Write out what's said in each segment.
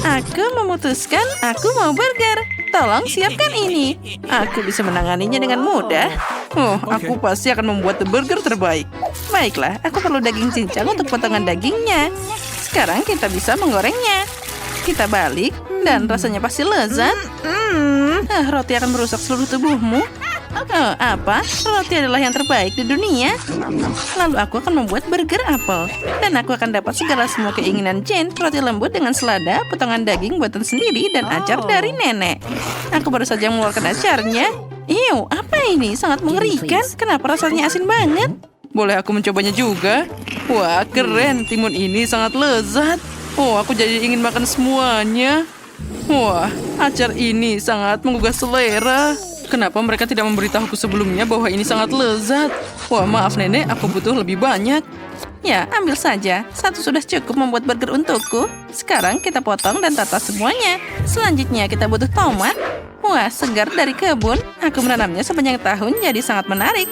Aku memutuskan aku mau burger. Tolong siapkan ini. Aku bisa menanganinya dengan mudah. Oh, aku pasti akan membuat burger terbaik. Baiklah, aku perlu daging cincang untuk potongan dagingnya. Sekarang kita bisa menggorengnya. Kita balik, dan rasanya pasti lezat. Roti akan merusak seluruh tubuhmu. Oh, apa? Roti adalah yang terbaik di dunia. Lalu aku akan membuat burger apel. Dan aku akan dapat semua keinginan Jane. Roti lembut dengan selada, potongan daging buatan sendiri, dan acar dari nenek. Aku baru saja mengeluarkan acarnya. Ew, apa ini? Sangat mengerikan. Kenapa rasanya asin banget? Boleh aku mencobanya juga? Wah, keren. Timun ini sangat lezat. Oh, aku jadi ingin makan semuanya. Wah, acar ini sangat menggugah selera. Kenapa mereka tidak memberitahuku sebelumnya bahwa ini sangat lezat? Wah, maaf nenek, aku butuh lebih banyak. Ya, ambil saja. Satu sudah cukup membuat burger untukku. Sekarang kita potong dan tata semuanya. Selanjutnya kita butuh tomat. Wah, segar dari kebun. Aku menanamnya sepanjang tahun, jadi sangat menarik.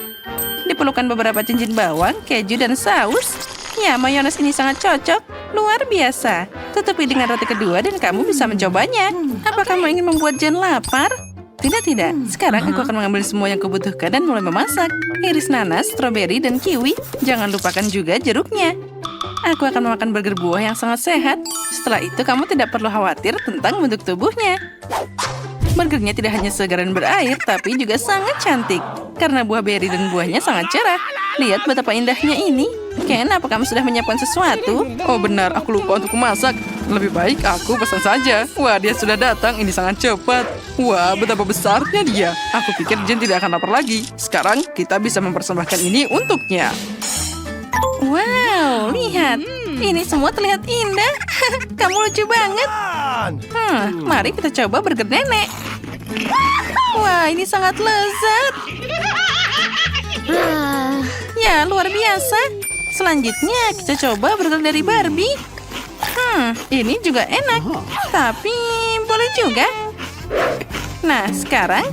Diperlukan beberapa cincin bawang, keju, dan saus. Ya, mayones ini sangat cocok. Luar biasa. Tutupi dengan roti kedua dan kamu bisa mencobanya. Apa kamu ingin membuat Jane lapar? Tidak. Sekarang aku akan mengambil semua yang kubutuhkan dan mulai memasak. Iris nanas, stroberi, dan kiwi. Jangan lupakan juga jeruknya. Aku akan memakan burger buah yang sangat sehat. Setelah itu kamu tidak perlu khawatir tentang bentuk tubuhnya. Burgernya tidak hanya segar dan berair, tapi juga sangat cantik. Karena buah beri dan buahnya sangat cerah. Lihat betapa indahnya ini. Ken, apa kamu sudah menyiapkan sesuatu? Oh benar, aku lupa untuk memasak. Lebih baik aku pesan saja. Wah, dia sudah datang. Ini sangat cepat. Wah, betapa besarnya dia. Aku pikir Jane tidak akan lapar lagi. Sekarang kita bisa mempersembahkan ini untuknya. Wow, lihat. Ini semua terlihat indah. Kamu lucu banget. Mari kita coba burger nenek. Wah, ini sangat lezat. Ya, luar biasa. Selanjutnya kita coba burger dari Barbie. Ini juga enak. Tapi boleh juga. Nah, sekarang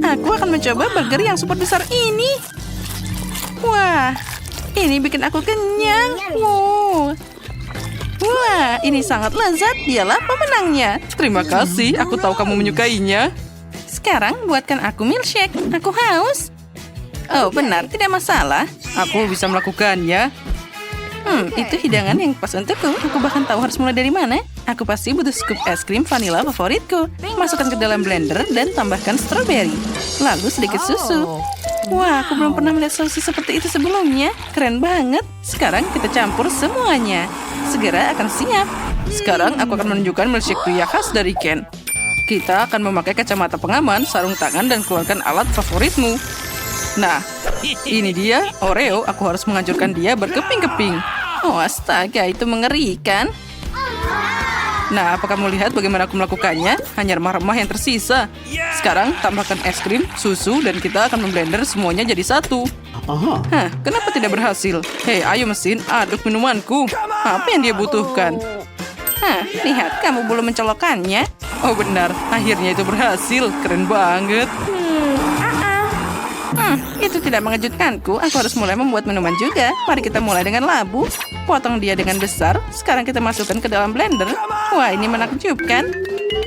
aku akan mencoba burger yang super besar ini. Wah, ini bikin aku kenyang. Wow. Wah, ini sangat lezat. Dialah pemenangnya. Terima kasih, aku tahu kamu menyukainya. Sekarang buatkan aku milkshake. Aku haus. Oh, benar, tidak masalah. Aku bisa melakukannya. Itu hidangan yang pas untukku. Aku bahkan tahu harus mulai dari mana. Aku pasti butuh scoop es krim vanila favoritku. Masukkan ke dalam blender dan tambahkan stroberi. Lalu sedikit susu. Wah, aku belum pernah melihat solusi seperti itu sebelumnya. Keren banget. Sekarang kita campur semuanya. Segera akan siap. Sekarang aku akan menunjukkan milkshake pria khas dari Ken. Kita akan memakai kacamata pengaman, sarung tangan, dan keluarkan alat favoritmu. Nah, ini dia, Oreo. Aku harus menghancurkan dia berkeping-keping. Oh, astaga, itu mengerikan. Nah, apa kamu lihat bagaimana aku melakukannya? Hanya remah-remah yang tersisa. Sekarang, tambahkan es krim, susu, dan kita akan memblender semuanya jadi satu. Kenapa tidak berhasil? Hei, ayo mesin, aduk minumanku. Apa yang dia butuhkan? Lihat, kamu belum mencolokkannya. Oh, benar. Akhirnya itu berhasil. Keren banget. Itu tidak mengejutkanku. Aku harus mulai membuat minuman juga. Mari kita mulai dengan labu. Potong dia dengan besar. Sekarang kita masukkan ke dalam blender. Wah, ini menakjubkan.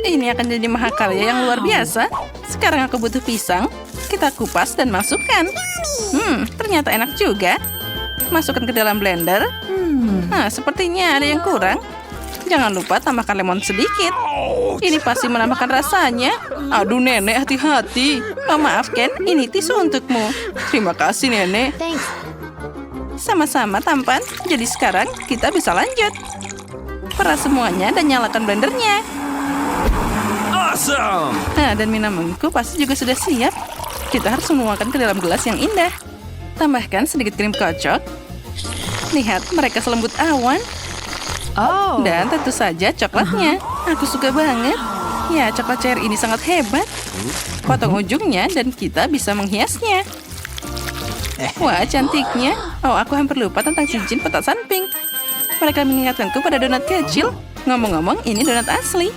Ini akan jadi mahakarya yang luar biasa. Sekarang aku butuh pisang. Kita kupas dan masukkan. Ternyata enak juga. Masukkan ke dalam blender. Sepertinya ada yang kurang. Jangan lupa tambahkan lemon sedikit. Ini pasti menambahkan rasanya. Aduh nenek, hati-hati. Oh, maaf Ken, ini tisu untukmu. Terima kasih nenek. Sama-sama tampan. Jadi sekarang kita bisa lanjut. Peras semuanya dan nyalakan blendernya. Awesome. Nah, dan minumanku pasti juga sudah siap. Kita harus menuangkan ke dalam gelas yang indah. Tambahkan sedikit krim kocok. Lihat, mereka selembut awan. Dan tentu saja coklatnya. Aku suka banget. Ya, coklat cair ini sangat hebat. Potong ujungnya dan kita bisa menghiasnya. Wah, cantiknya. Oh, aku hampir lupa tentang cincin petasan pink. Mereka mengingatkanku pada donat kecil. Ngomong-ngomong, ini donat asli.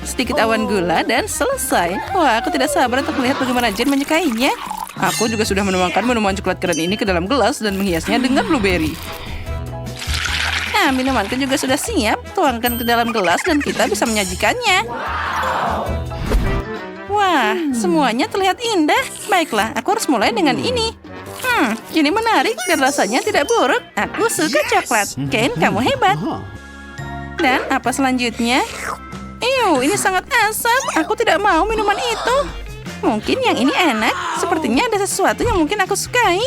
Sedikit awan gula dan selesai. Wah, aku tidak sabar untuk melihat bagaimana Jane menyukainya. Aku juga sudah menuangkan minuman coklat keren ini ke dalam gelas dan menghiasnya dengan blueberry. Nah, minumanku juga sudah siap. tuangkan ke dalam gelas dan kita bisa menyajikannya. Wah, semuanya terlihat indah. Baiklah, aku harus mulai dengan ini. Ini menarik dan rasanya tidak buruk. Aku suka coklat. Ken, kamu hebat. Dan apa selanjutnya? Ini sangat asam. Aku tidak mau minuman itu. Mungkin yang ini enak. Sepertinya ada sesuatu yang mungkin aku sukai.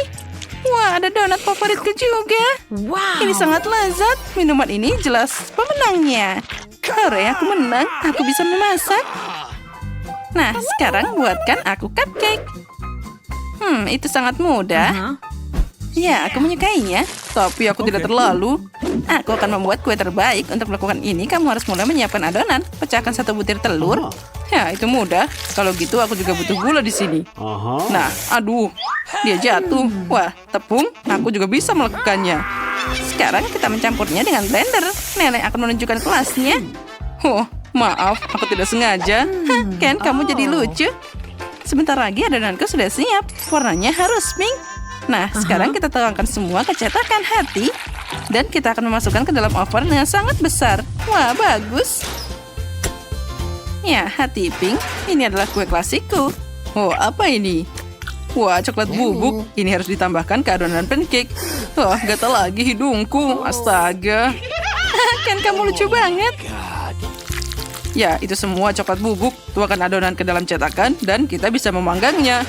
Wah, ada donat favoritku juga. Ini sangat lezat. Minuman ini jelas pemenangnya. Hore, aku menang. Aku bisa memasak. Nah, sekarang buatkan aku cupcake. Itu sangat mudah. Ya, aku menyukainya. Tapi aku tidak terlalu. Aku akan membuat kue terbaik. Untuk melakukan ini, kamu harus mulai menyiapkan adonan. Pecahkan 1 butir telur. Ya, itu mudah. Kalau gitu, aku juga butuh gula di sini. Nah, aduh. Dia jatuh. Wah, tepung. Aku juga bisa melakukannya. Sekarang kita mencampurnya dengan blender. Nenek akan menunjukkan kelasnya. Oh, maaf. Aku tidak sengaja. Ken, kamu jadi lucu. Sebentar lagi adonanku sudah siap. Warnanya harus pink. Nah, sekarang kita tuangkan semua ke cetakan hati. Dan kita akan memasukkan ke dalam oven yang sangat besar. Wah, bagus. Ya, hati pink. Ini adalah kue klasikku. Oh, apa ini? Wah, coklat bubuk. Ini harus ditambahkan ke adonan pancake. Wah, gatal lagi hidungku. Astaga. Kan kamu lucu banget. Ya, itu semua coklat bubuk. Tuangkan adonan ke dalam cetakan dan kita bisa memanggangnya.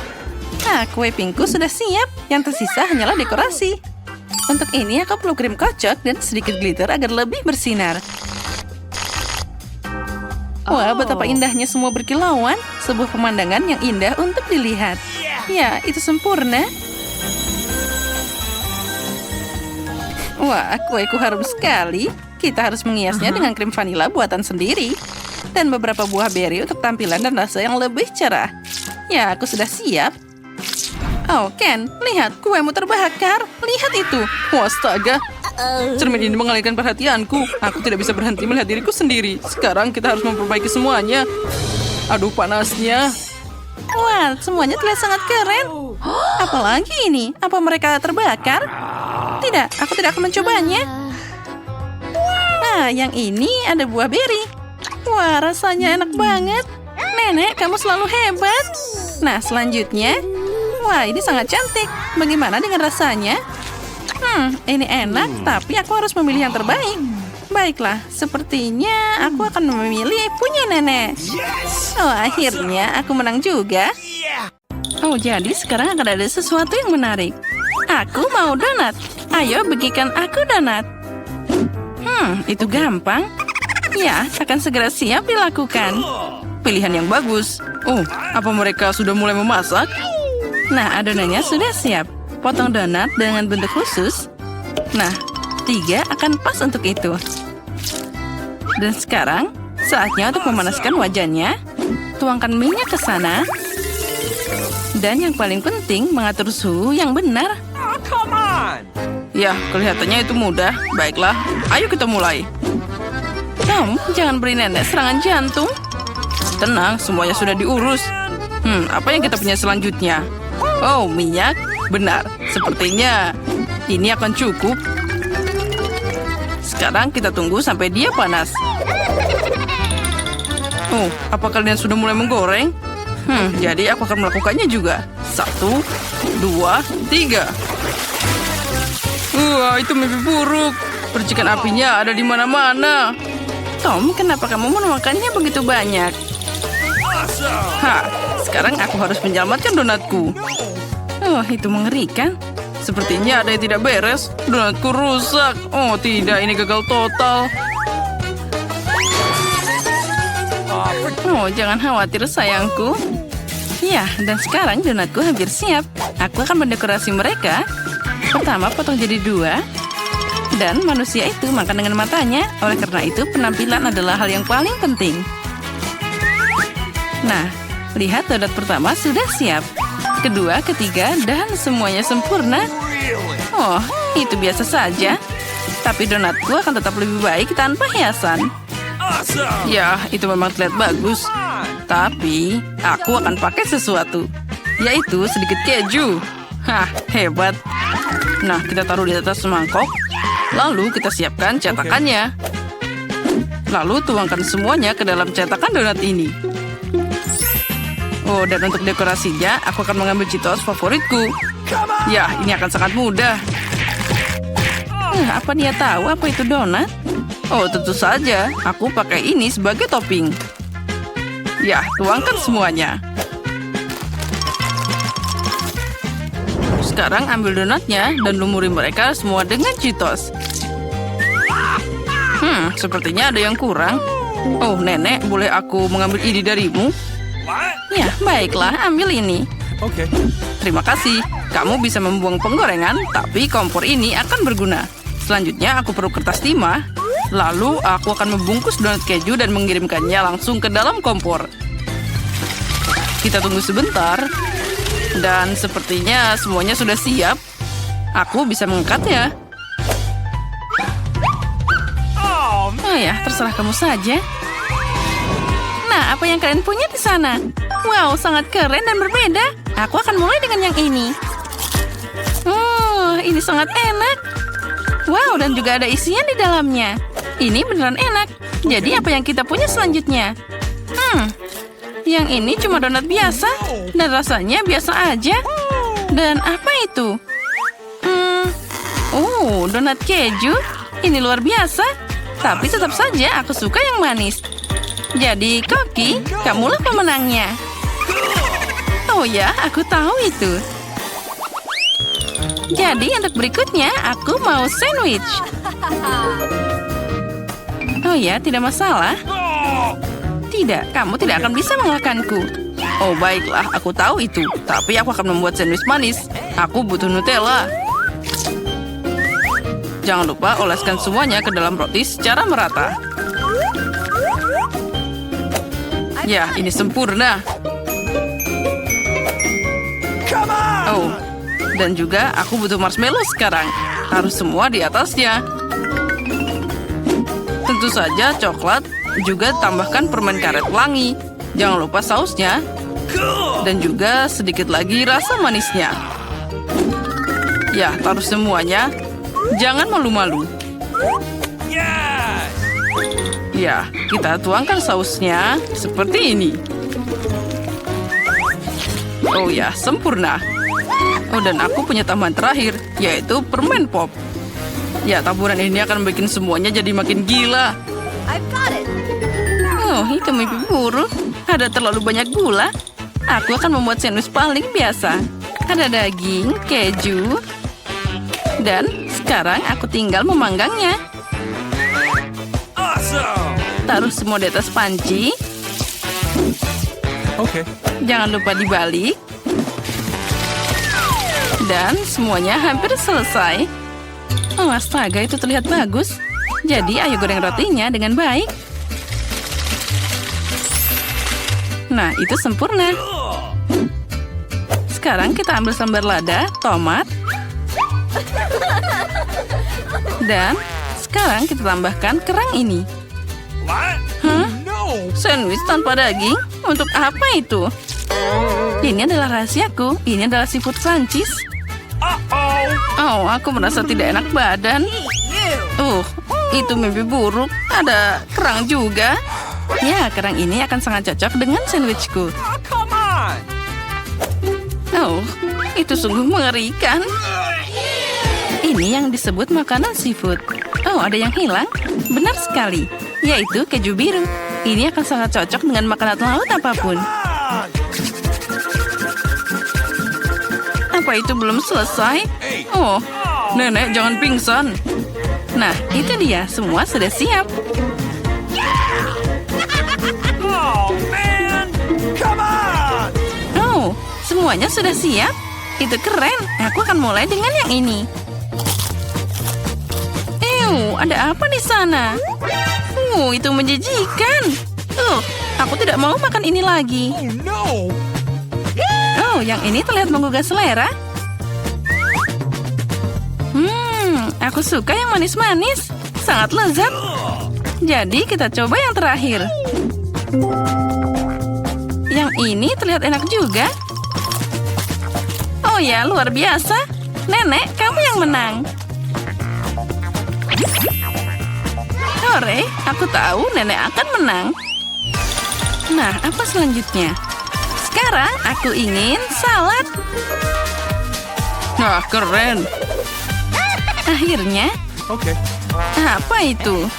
Nah, kue pinkku sudah siap. Yang tersisa hanyalah dekorasi. Untuk ini aku perlu krim kocok dan sedikit glitter agar lebih bersinar. Wah, betapa indahnya semua berkilauan. Sebuah pemandangan yang indah untuk dilihat. Ya, itu sempurna. Wah, kueku harum sekali. Kita harus menghiasnya dengan krim vanila buatan sendiri. Dan beberapa buah beri untuk tampilan dan rasa yang lebih cerah. Ya, aku sudah siap. Oh, Ken, lihat kuemu terbakar. Lihat itu. Wah, astaga. Cermin ini mengalihkan perhatianku. Aku tidak bisa berhenti melihat diriku sendiri. Sekarang kita harus memperbaiki semuanya. Aduh, panasnya. Wah, semuanya terlihat sangat keren. Apalagi ini? Apa mereka terbakar? Tidak, aku tidak akan mencobanya. Nah, yang ini ada buah beri. Wah, rasanya enak banget. Nenek, kamu selalu hebat. Nah, selanjutnya. Wah, ini sangat cantik. Bagaimana dengan rasanya? Ini enak, tapi aku harus memilih yang terbaik. Baiklah, sepertinya aku akan memilih punya nenek. Oh, akhirnya aku menang juga. Oh, jadi sekarang akan ada sesuatu yang menarik. Aku mau donat. Ayo, bagikan aku donat. Itu gampang. Ya, akan segera siap dilakukan. Pilihan yang bagus. Oh, apa mereka sudah mulai memasak? Nah, adonannya sudah siap. Potong donat dengan bentuk khusus. Nah, 3 akan pas untuk itu. Dan sekarang, saatnya untuk memanaskan wajannya. Tuangkan minyak ke sana. Dan yang paling penting, mengatur suhu yang benar. Ya, kelihatannya itu mudah. Baiklah, ayo kita mulai. Tom, jangan beri nenek serangan jantung. Tenang, semuanya sudah diurus. Apa yang kita punya selanjutnya? Oh, minyak. Benar, sepertinya ini akan cukup. Sekarang kita tunggu sampai dia panas. Oh, apa kalian sudah mulai menggoreng? Jadi aku akan melakukannya juga. 1, 2, 3. Wah, itu mimpi buruk. Percikan apinya ada di mana-mana. Tom, kenapa kamu memakannya begitu banyak? Sekarang aku harus menyelamatkan donatku. Oh, itu mengerikan. Sepertinya ada yang tidak beres. Donatku rusak. Oh, tidak, ini gagal total. Oh, jangan khawatir sayangku. Ya, dan sekarang donatku hampir siap. Aku akan mendekorasi mereka. Pertama, potong jadi 2. Dan manusia itu makan dengan matanya. Oleh karena itu, penampilan adalah hal yang paling penting. Nah, lihat donat pertama sudah siap. Kedua, ketiga, dan semuanya sempurna. Oh, itu biasa saja. Tapi donatku akan tetap lebih baik tanpa hiasan. Ya, itu memang terlihat bagus. Tapi, aku akan pakai sesuatu. Yaitu sedikit keju. Hebat. Nah, kita taruh di atas mangkok. Lalu kita siapkan cetakannya. Lalu tuangkan semuanya ke dalam cetakan donat ini. Oh, dan untuk dekorasinya, aku akan mengambil Cheetos favoritku. Ya, ini akan sangat mudah. Apa dia tahu apa itu donat? Oh, tentu saja. Aku pakai ini sebagai topping. Ya, tuangkan semuanya. Sekarang ambil donatnya dan lumuri mereka semua dengan Cheetos. Sepertinya ada yang kurang. Oh, Nenek, boleh aku mengambil ini darimu? Ya, baiklah, ambil ini. Oke. Terima kasih. Kamu bisa membuang penggorengan, tapi kompor ini akan berguna. Selanjutnya, aku perlu kertas timah. Lalu, aku akan membungkus donat keju dan mengirimkannya langsung ke dalam kompor. Kita tunggu sebentar. Dan sepertinya semuanya sudah siap. Aku bisa mengangkatnya. Oh ya, terserah kamu saja. Nah, apa yang kalian punya di sana? Wow, sangat keren dan berbeda. Aku akan mulai dengan yang ini. Oh, ini sangat enak. Wow, dan juga ada isian di dalamnya. Ini beneran enak. Jadi apa yang kita punya selanjutnya? Yang ini cuma donat biasa. Dan rasanya biasa aja. Dan apa itu? Oh, donat keju. Ini luar biasa. Tapi tetap saja aku suka yang manis. Jadi, Koki, kamulah pemenangnya. Oh ya, aku tahu itu. Jadi, untuk berikutnya, aku mau sandwich. Oh ya, tidak masalah. Tidak, kamu tidak akan bisa mengalahkanku. Oh, baiklah, aku tahu itu. Tapi aku akan membuat sandwich manis. Aku butuh Nutella. Jangan lupa oleskan semuanya ke dalam roti secara merata. Ya, ini sempurna. Oh, dan juga aku butuh marshmallow sekarang. Harus semua di atasnya. Tentu saja coklat, juga tambahkan permen karet pelangi. Jangan lupa sausnya. Dan juga sedikit lagi rasa manisnya. Ya, taruh semuanya. Jangan malu-malu. Ya, kita tuangkan sausnya seperti ini. Oh ya, sempurna. Oh, dan aku punya tambahan terakhir, yaitu permen pop. Ya, taburan ini akan bikin semuanya jadi makin gila. Oh, itu mimpi buruk. Ada terlalu banyak gula. Aku akan membuat sandwich paling biasa. Ada daging, keju, dan sekarang aku tinggal memanggangnya. Taruh semua di atas panci. Oke. Jangan lupa dibalik. Dan semuanya hampir selesai. Oh, astaga, itu terlihat bagus. Jadi, ayo goreng rotinya dengan baik. Nah, itu sempurna. Sekarang kita ambil sambar lada, tomat. Dan sekarang kita tambahkan kerang ini. Hah? Sandwich tanpa daging? Untuk apa itu? Ini adalah rahasiaku. Ini adalah seafood Prancis. Oh, aku merasa tidak enak badan. Itu mimpi buruk. Ada kerang juga. Ya, kerang ini akan sangat cocok dengan sandwichku. Oh, itu sungguh mengerikan. Ini yang disebut makanan seafood. Oh, ada yang hilang? Benar sekali. Yaitu keju biru. Ini akan sangat cocok dengan makanan laut apapun. Apa itu belum selesai? Oh, Nenek, jangan pingsan. Nah, itu dia. Semua sudah siap. Oh, semuanya sudah siap. Itu keren. Aku akan mulai dengan yang ini. Ada apa di sana? Itu menjijikan. Aku tidak mau makan ini lagi. Oh, yang ini terlihat menggugah selera. Aku suka yang manis-manis. Sangat lezat. Jadi kita coba yang terakhir. Yang ini terlihat enak juga. Oh ya, luar biasa. Nenek, kamu yang menang. Hore, aku tahu nenek akan menang. Nah, apa selanjutnya? Sekarang aku ingin salad. Nah, keren. Akhirnya. Okay. Apa itu?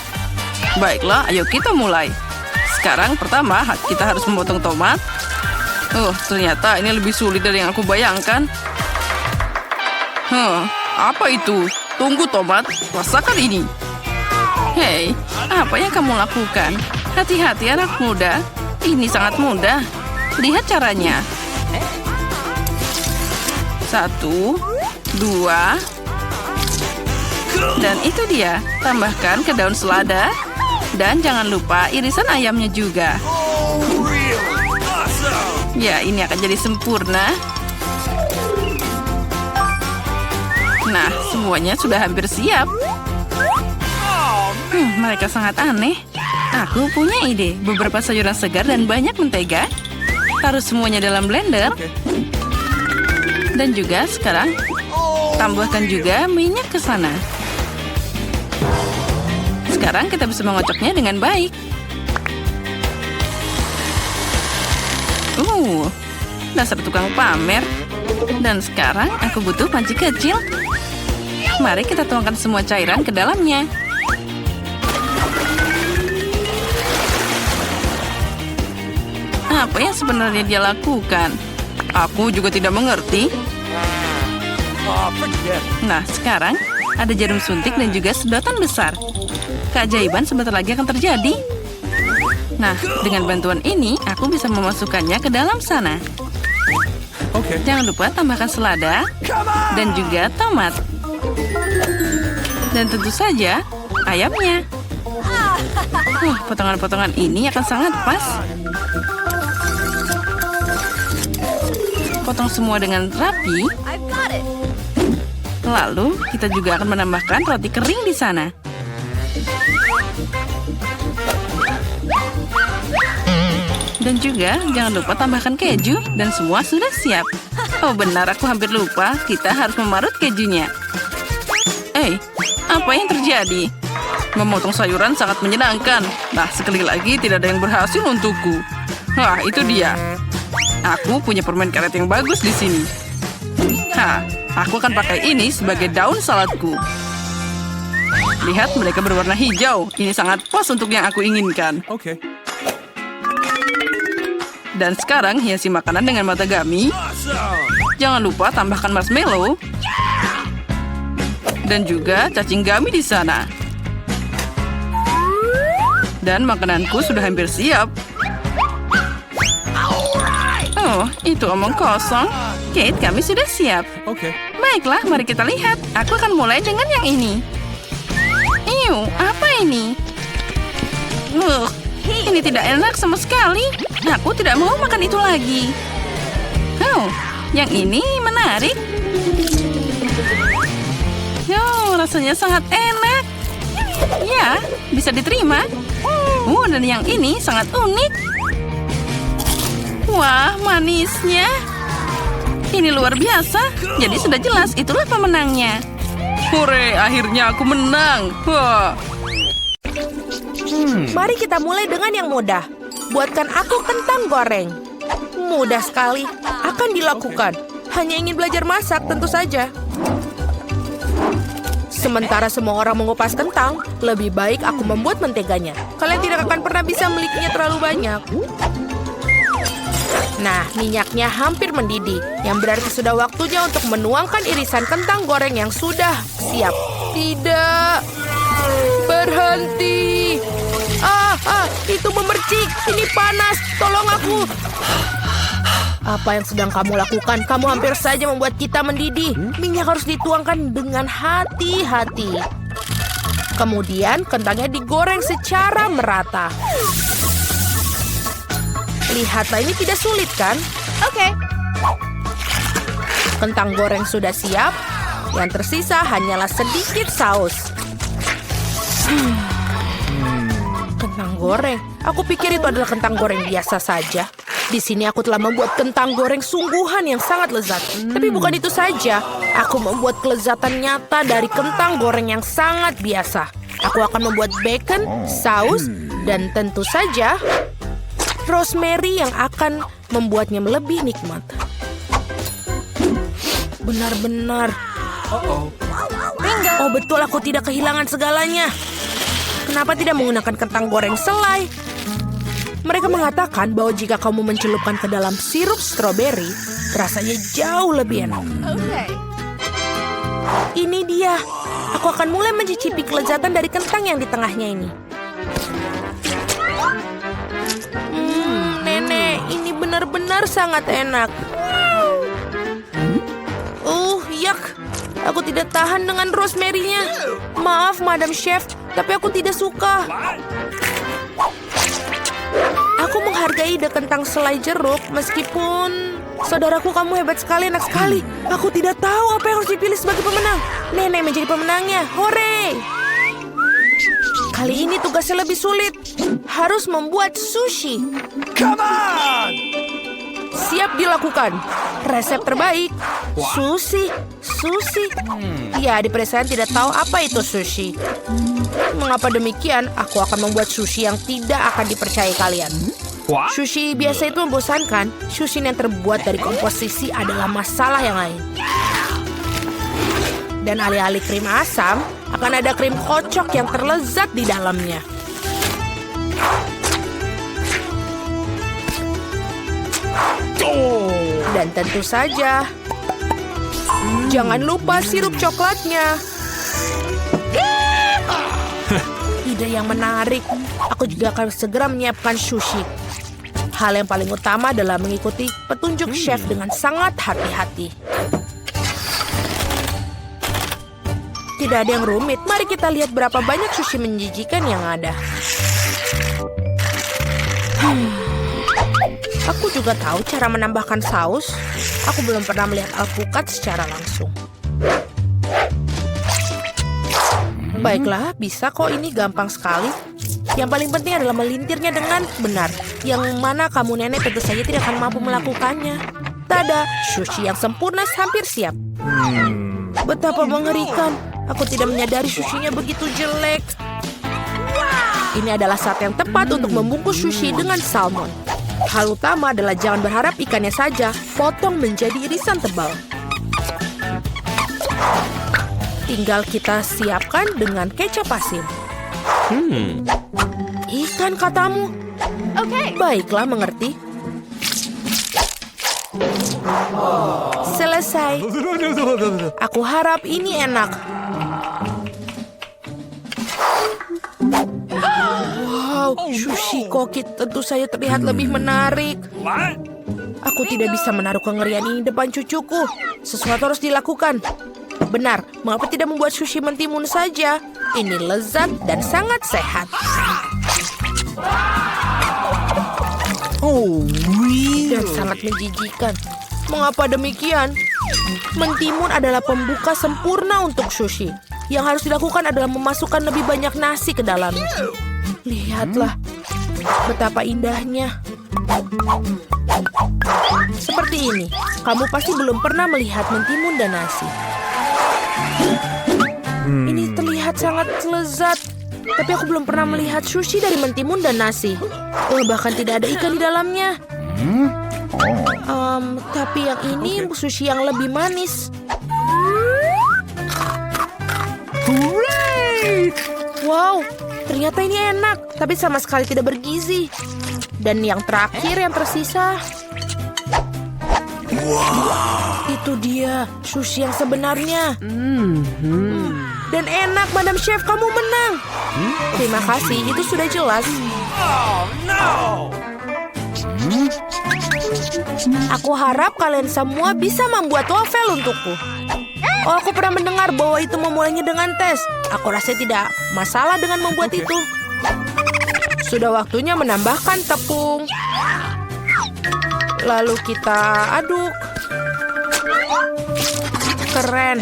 Baiklah, ayo kita mulai. Sekarang pertama kita harus memotong tomat. Oh, ternyata ini lebih sulit dari yang aku bayangkan. Apa itu? Tunggu tomat, rasakan ini. Hei, apa yang kamu lakukan? Hati-hati anak muda. Ini sangat mudah. Lihat caranya. 1, 2. Dan itu dia. Tambahkan ke daun selada. Dan jangan lupa irisan ayamnya juga. Ya, ini akan jadi sempurna. Nah, semuanya sudah hampir siap. Mereka sangat aneh. Aku punya ide. Beberapa sayuran segar dan banyak mentega. Taruh semuanya dalam blender. Dan juga sekarang tambahkan juga minyak ke sana. Sekarang kita bisa mengocoknya dengan baik. Dasar tukang pamer. Dan sekarang aku butuh panci kecil. Mari kita tuangkan semua cairan ke dalamnya. Apa yang sebenarnya dia lakukan? Aku juga tidak mengerti. Nah, sekarang ada jarum suntik dan juga sedotan besar. Keajaiban sebentar lagi akan terjadi. Nah, dengan bantuan ini, aku bisa memasukkannya ke dalam sana. Jangan lupa tambahkan selada dan juga tomat. Dan tentu saja, ayamnya. Potongan-potongan ini akan sangat pas. Potong semua dengan rapi. Lalu, kita juga akan menambahkan roti kering di sana. Dan juga, jangan lupa tambahkan keju. Dan semua sudah siap. Oh benar, aku hampir lupa. Kita harus memarut kejunya. Apa yang terjadi? Memotong sayuran sangat menyenangkan. Nah, sekali lagi tidak ada yang berhasil untukku. Itu dia. Aku punya permen karet yang bagus di sini. Aku akan pakai ini sebagai daun saladku. Lihat, mereka berwarna hijau. Ini sangat pas untuk yang aku inginkan. Dan sekarang hiasi makanan dengan matagami. Jangan lupa tambahkan marshmallow. Dan juga cacing gami di sana. Dan makananku sudah hampir siap. Oh, itu omong kosong. Kate, kami sudah siap. Baiklah, mari kita lihat. Aku akan mulai dengan yang ini. Apa ini? Ini tidak enak sama sekali. Aku tidak mau makan itu lagi. Yang ini menarik. Rasanya sangat enak. Ya, bisa diterima. Dan yang ini sangat unik. Wah, manisnya. Ini luar biasa. Jadi sudah jelas, itulah pemenangnya. Hore, akhirnya aku menang. Mari kita mulai dengan yang mudah. Buatkan aku kentang goreng. Mudah sekali. Akan dilakukan. Hanya ingin belajar masak, tentu saja. Sementara semua orang mengupas kentang, lebih baik aku membuat menteganya. Kalian tidak akan pernah bisa memilikinya terlalu banyak. Nah, minyaknya hampir mendidih, yang berarti sudah waktunya untuk menuangkan irisan kentang goreng yang sudah siap. Tidak. Berhenti. Itu memercik. Ini panas. Tolong aku. Apa yang sedang kamu lakukan? Kamu hampir saja membuat kita mendidih. Minyak harus dituangkan dengan hati-hati. Kemudian kentangnya digoreng secara merata. Lihatlah, ini tidak sulit kan? Oke. Kentang goreng sudah siap. Yang tersisa hanyalah sedikit saus. Kentang goreng. Aku pikir itu adalah kentang goreng biasa saja. Di sini aku telah membuat kentang goreng sungguhan yang sangat lezat. Tapi bukan itu saja. Aku membuat kelezatan nyata dari kentang goreng yang sangat biasa. Aku akan membuat bacon, saus, dan tentu saja rosemary yang akan membuatnya lebih nikmat. Benar-benar. Oh betul, aku tidak kehilangan segalanya. Kenapa tidak menggunakan kentang goreng selai? Mereka mengatakan bahwa jika kamu mencelupkan ke dalam sirup stroberi, rasanya jauh lebih enak. Ini dia. Aku akan mulai mencicipi kelezatan dari kentang yang di tengahnya ini. Nenek, ini benar-benar sangat enak. Yak. Aku tidak tahan dengan rosemary-nya. Maaf, Madam Chef, tapi aku tidak suka. Aku menghargai ide kentang selai jeruk, meskipun... Saudaraku, kamu hebat sekali, enak sekali. Aku tidak tahu apa yang harus dipilih sebagai pemenang. Nenek menjadi pemenangnya. Hore! Kali ini tugasnya lebih sulit. Harus membuat sushi. Come on! Siap dilakukan. Resep terbaik. Sushi. Ya, di pedesaan tidak tahu apa itu sushi. Mengapa demikian? Aku akan membuat sushi yang tidak akan dipercayai kalian. Sushi biasa itu membosankan. Sushi yang terbuat dari komposisi adalah masalah yang lain. Dan alih-alih krim asam, akan ada krim kocok yang terlezat di dalamnya. Dan tentu saja, jangan lupa sirup coklatnya. Ide yang menarik. Aku juga akan segera menyiapkan sushi. Hal yang paling utama adalah mengikuti petunjuk chef dengan sangat hati-hati. Tidak ada yang rumit. Mari kita lihat berapa banyak sushi menjijikan yang ada. Aku juga tahu cara menambahkan saus. Aku belum pernah melihat alpukat secara langsung. Baiklah, bisa kok, ini gampang sekali. Yang paling penting adalah melintirnya dengan benar. Yang mana kamu nenek tentu saja tidak akan mampu melakukannya. Tada, sushi yang sempurna hampir siap. Betapa mengerikan. Aku tidak menyadari sushinya begitu jelek. Ini adalah saat yang tepat untuk membungkus sushi dengan salmon. Hal utama adalah jangan berharap ikannya saja, potong menjadi irisan tebal. Tinggal kita siapkan dengan kecap asin. Ikan katamu? Baiklah, mengerti. Selesai. Aku harap ini enak. Wow, sushi koki tentu saja terlihat lebih menarik. Aku tidak bisa menaruh kengerian ini depan cucuku. Sesuatu harus dilakukan. Benar, mengapa tidak membuat sushi mentimun saja? Ini lezat dan sangat sehat. Dan sangat menjijikan. Mengapa demikian? Mentimun adalah pembuka sempurna untuk sushi. Yang harus dilakukan adalah memasukkan lebih banyak nasi ke dalamnya. Lihatlah, betapa indahnya. Seperti ini, kamu pasti belum pernah melihat mentimun dan nasi. Ini terlihat sangat lezat. Tapi aku belum pernah melihat sushi dari mentimun dan nasi. Bahkan tidak ada ikan di dalamnya. Tapi yang ini sushi yang lebih manis. Wow, ternyata ini enak, tapi sama sekali tidak bergizi. Dan yang terakhir yang tersisa. Itu dia, sushi yang sebenarnya. Dan enak, Madam Chef, kamu menang. Terima kasih, itu sudah jelas. Aku harap kalian semua bisa membuat wafel untukku. Oh, aku pernah mendengar bahwa itu memulainya dengan tes. Aku rasa tidak masalah dengan membuat itu. Sudah waktunya menambahkan tepung. Lalu kita aduk. Keren.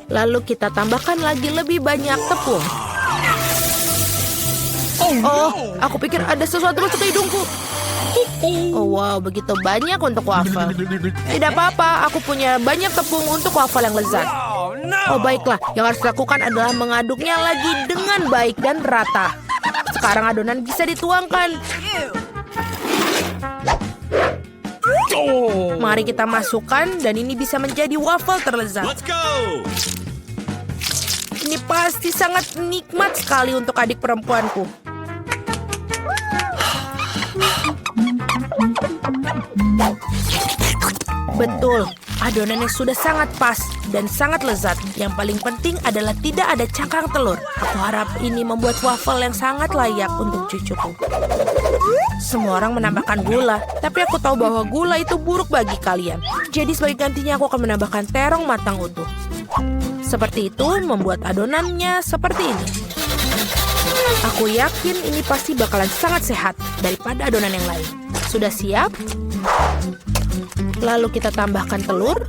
Lalu kita tambahkan lagi lebih banyak tepung. Oh, aku pikir ada sesuatu masuk ke hidungku. Oh, wow, begitu banyak untuk wafel. Tidak apa-apa, aku punya banyak tepung untuk wafel yang lezat. Oh, no. Oh baiklah, yang harus dilakukan adalah mengaduknya lagi dengan baik dan rata. Sekarang adonan bisa dituangkan. Oh. Mari kita masukkan dan ini bisa menjadi waffle terlezat. Let's go. Ini pasti sangat nikmat sekali untuk adik perempuanku. Betul, adonannya sudah sangat pas dan sangat lezat. Yang paling penting adalah tidak ada cangkang telur. Aku harap ini membuat waffle yang sangat layak untuk cucuku. Semua orang menambahkan gula, tapi aku tahu bahwa gula itu buruk bagi kalian. Jadi sebagai gantinya aku akan menambahkan terong matang utuh. Seperti itu membuat adonannya seperti ini. Aku yakin ini pasti bakalan sangat sehat daripada adonan yang lain. Sudah siap? Lalu kita tambahkan telur.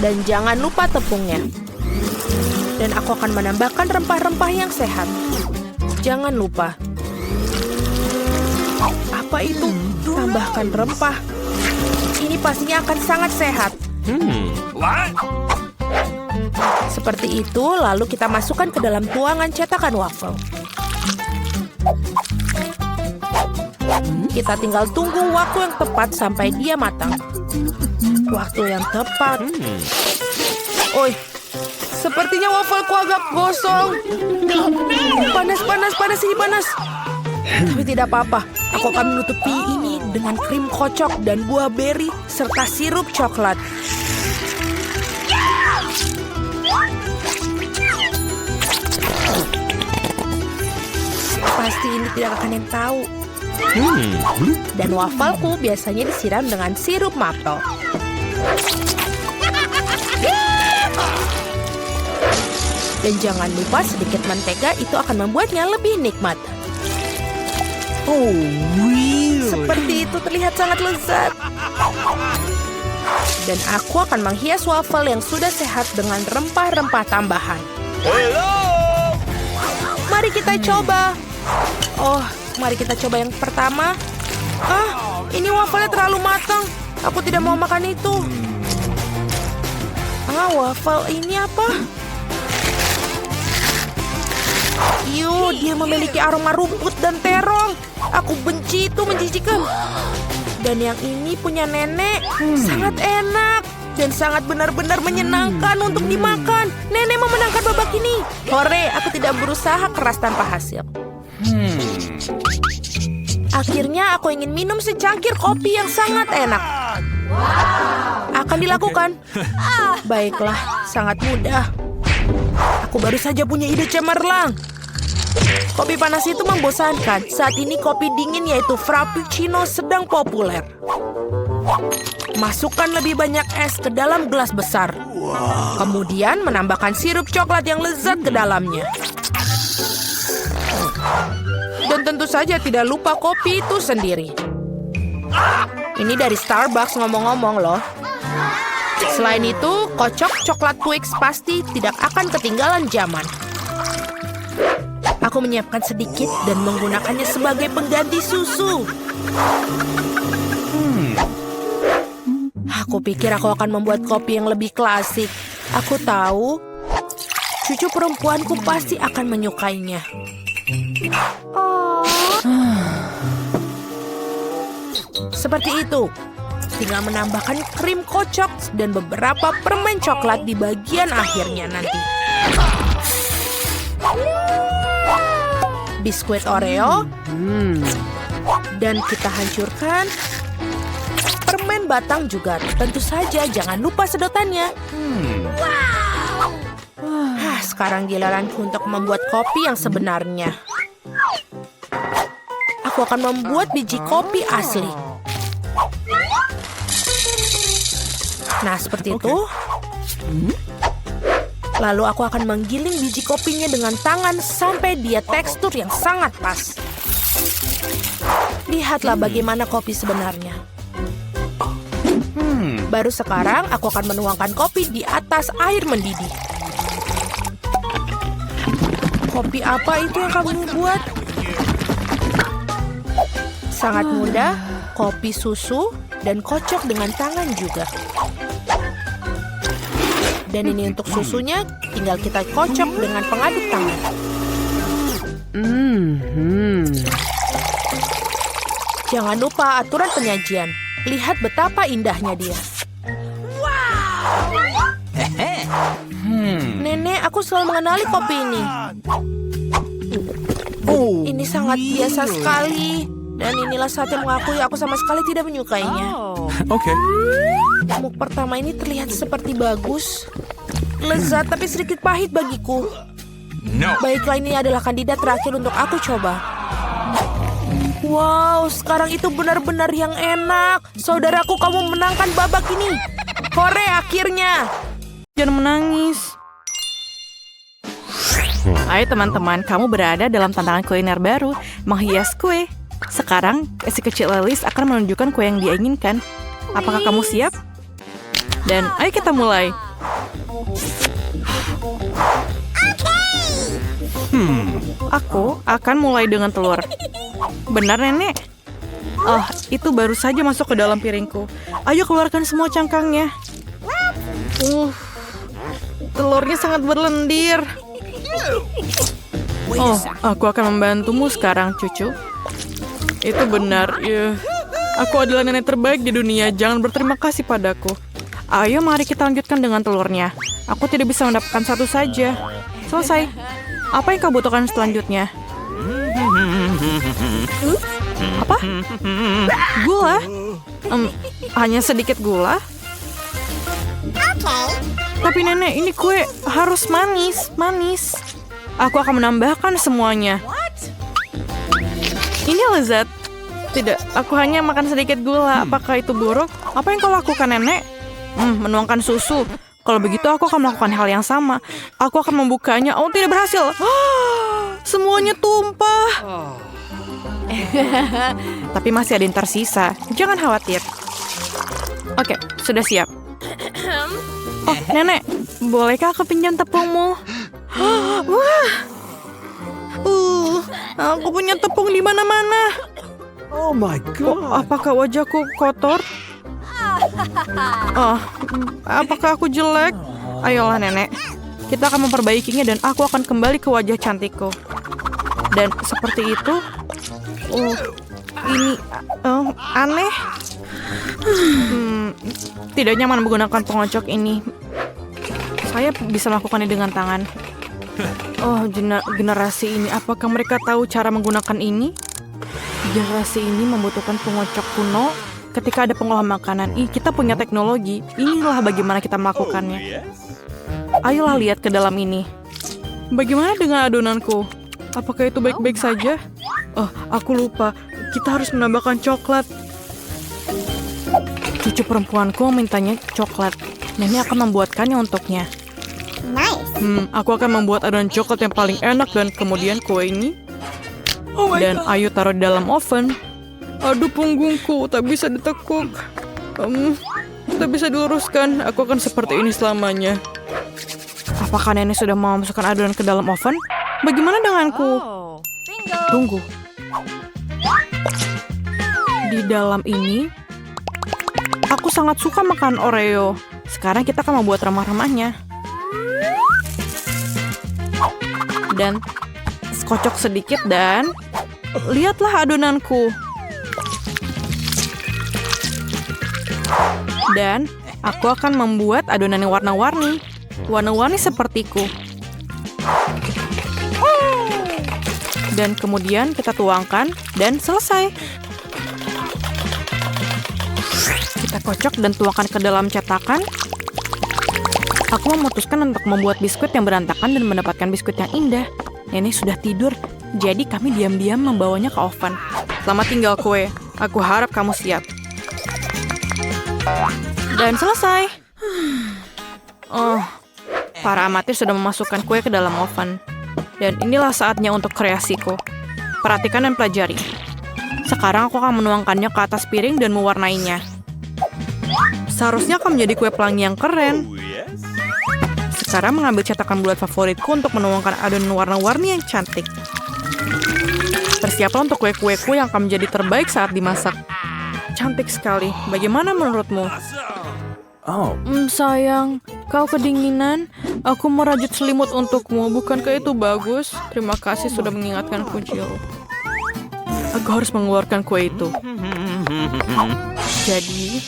Dan jangan lupa tepungnya. Dan aku akan menambahkan rempah-rempah yang sehat. Jangan lupa. Apa itu? Tambahkan rempah. Ini pastinya akan sangat sehat. What? Seperti itu, lalu kita masukkan ke dalam tuangan cetakan waffle. Kita tinggal tunggu waktu yang tepat sampai dia matang. Waktu yang tepat. Oi, sepertinya waffleku agak gosong. Panas ini panas. Tapi tidak apa-apa. Aku akan menutupi ini dengan krim kocok dan buah beri serta sirup coklat. Pasti ini tidak akan yang tahu. Dan wafelku biasanya disiram dengan sirup maple. Dan jangan lupa sedikit mentega, itu akan membuatnya lebih nikmat. Oh, really? Seperti itu terlihat sangat lezat. Dan aku akan menghias waffle yang sudah sehat dengan rempah-rempah tambahan. Hello. Mari kita coba. Oh, mari kita coba yang pertama. Ini wafelnya terlalu matang. Aku tidak mau makan itu. Waffle ini apa? Dia memiliki aroma rumput dan terong. Aku benci itu, menjijikan. Dan yang ini punya nenek. Sangat enak. Dan sangat benar-benar menyenangkan untuk dimakan. Nenek memenangkan babak ini. Hore, aku tidak berusaha keras tanpa hasil. Akhirnya aku ingin minum secangkir kopi yang sangat enak. Akan dilakukan. Baiklah, sangat mudah. Aku baru saja punya ide cemerlang. Kopi panas itu membosankan. Saat ini kopi dingin yaitu Frappuccino sedang populer. Masukkan lebih banyak es ke dalam gelas besar. Kemudian menambahkan sirup coklat yang lezat ke dalamnya. Dan tentu saja tidak lupa kopi itu sendiri. Ini dari Starbucks ngomong-ngomong loh. Selain itu, kocok coklat Twix pasti tidak akan ketinggalan zaman. Aku menyiapkan sedikit dan menggunakannya sebagai pengganti susu. Aku pikir aku akan membuat kopi yang lebih klasik. Aku tahu, cucu perempuanku pasti akan menyukainya. Seperti itu. Tinggal menambahkan krim kocok dan beberapa permen coklat di bagian akhirnya nanti. Biskuit Oreo. Dan kita hancurkan permen batang juga. Tentu saja jangan lupa sedotannya. Sekarang giliranku untuk membuat kopi yang sebenarnya. Aku akan membuat biji kopi asli. Nah, seperti itu. Lalu aku akan menggiling biji kopinya dengan tangan sampai dia tekstur yang sangat pas. Lihatlah bagaimana kopi sebenarnya. Baru sekarang aku akan menuangkan kopi di atas air mendidih. Kopi apa itu yang kamu buat? Sangat mudah, kopi susu dan kocok dengan tangan juga. Dan ini untuk susunya, tinggal kita kocok dengan pengaduk tangan. Jangan lupa aturan penyajian. Lihat betapa indahnya dia. Nenek, aku selalu mengenali kopi ini. Ini sangat biasa sekali. Dan inilah saatnya mengakui aku sama sekali tidak menyukainya. Okay. Muk pertama ini terlihat seperti bagus. Lezat tapi sedikit pahit bagiku. No. Baiklah, ini adalah kandidat terakhir untuk aku coba. Wow, sekarang itu benar-benar yang enak. Saudaraku, kamu menangkan babak ini. Hore, akhirnya. Jangan menangis. Ayo teman-teman, kamu berada dalam tantangan kuliner baru, menghias kue. Sekarang, si kecil Alice akan menunjukkan kue yang dia inginkan. Apakah kamu siap? Dan ayo kita mulai. Aku akan mulai dengan telur. Benar, Nenek? Oh, itu baru saja masuk ke dalam piringku. Ayo keluarkan semua cangkangnya. Telurnya sangat berlendir. Oh, aku akan membantumu sekarang, cucu. Itu benar. Aku adalah nenek terbaik di dunia. Jangan berterima kasih padaku. Ayo, mari kita lanjutkan dengan telurnya. Aku tidak bisa mendapatkan satu saja. Selesai. Apa yang kau butuhkan selanjutnya? Apa? Gula? Hanya sedikit gula? Tapi nenek, ini kue harus manis. Manis. Aku akan menambahkan semuanya. Ini lezat. Tidak, aku hanya makan sedikit gula. Apakah itu buruk? Apa yang kau lakukan, Nenek? Menuangkan susu. Kalau begitu, aku akan melakukan hal yang sama. Aku akan membukanya. Oh, tidak berhasil. Semuanya tumpah. Tapi masih ada yang tersisa. Jangan khawatir. Oke, sudah siap. Oh, Nenek, bolehkah aku pinjam tepungmu? Wah. Aku punya tepung di mana-mana. Oh my God. Apakah wajahku kotor? Oh, apakah aku jelek? Ayolah, Nenek. Kita akan memperbaikinya dan aku akan kembali ke wajah cantikku. Dan seperti itu. Ini aneh. Tidak nyaman menggunakan pengocok ini. Saya bisa melakukannya dengan tangan. Oh, generasi ini, apakah mereka tahu cara menggunakan ini? Generasi ini membutuhkan pengocok kuno ketika ada pengolahan makanan. Kita punya teknologi. Inilah bagaimana kita melakukannya. Ayolah lihat ke dalam ini. Bagaimana dengan adonanku? Apakah itu baik-baik saja? Oh, aku lupa. Kita harus menambahkan coklat. Cucu perempuanku memintanya coklat. Nenek akan membuatkannya untuknya. Aku akan membuat adonan coklat yang paling enak dan kemudian kue ini. Dan ayo taruh di dalam oven. Aduh, punggungku tak bisa ditekuk. Tak bisa diluruskan. Aku akan seperti ini selamanya. Apakah nenek sudah mau masukkan adonan ke dalam oven? Bagaimana denganku? Tunggu. Di dalam ini, aku sangat suka makan Oreo. Sekarang kita akan membuat remah-remahnya. Dan kocok sedikit dan lihatlah adonanku. Dan aku akan membuat adonan yang warna-warni. Warna-warni sepertiku. Dan kemudian kita tuangkan dan selesai. Kita kocok dan tuangkan ke dalam cetakan. Aku memutuskan untuk membuat biskuit yang berantakan dan mendapatkan biskuit yang indah. Nenek sudah tidur, jadi kami diam-diam membawanya ke oven. Selamat tinggal kue. Aku harap kamu siap. Dan selesai. Oh, para amatir sudah memasukkan kue ke dalam oven. Dan inilah saatnya untuk kreasiku. Perhatikan dan pelajari. Sekarang aku akan menuangkannya ke atas piring dan mewarnainya. Seharusnya akan menjadi kue pelangi yang keren. Sekarang mengambil cetakan bulat favoritku untuk menuangkan adonan warna-warni yang cantik. Bersiaplah untuk kue-kueku yang akan menjadi terbaik saat dimasak. Cantik sekali. Bagaimana menurutmu? Oh. Sayang, kau kedinginan. Aku merajut selimut untukmu. Bukankah itu bagus? Terima kasih sudah mengingatkanku, Jill. Aku harus mengeluarkan kue itu. Jadi,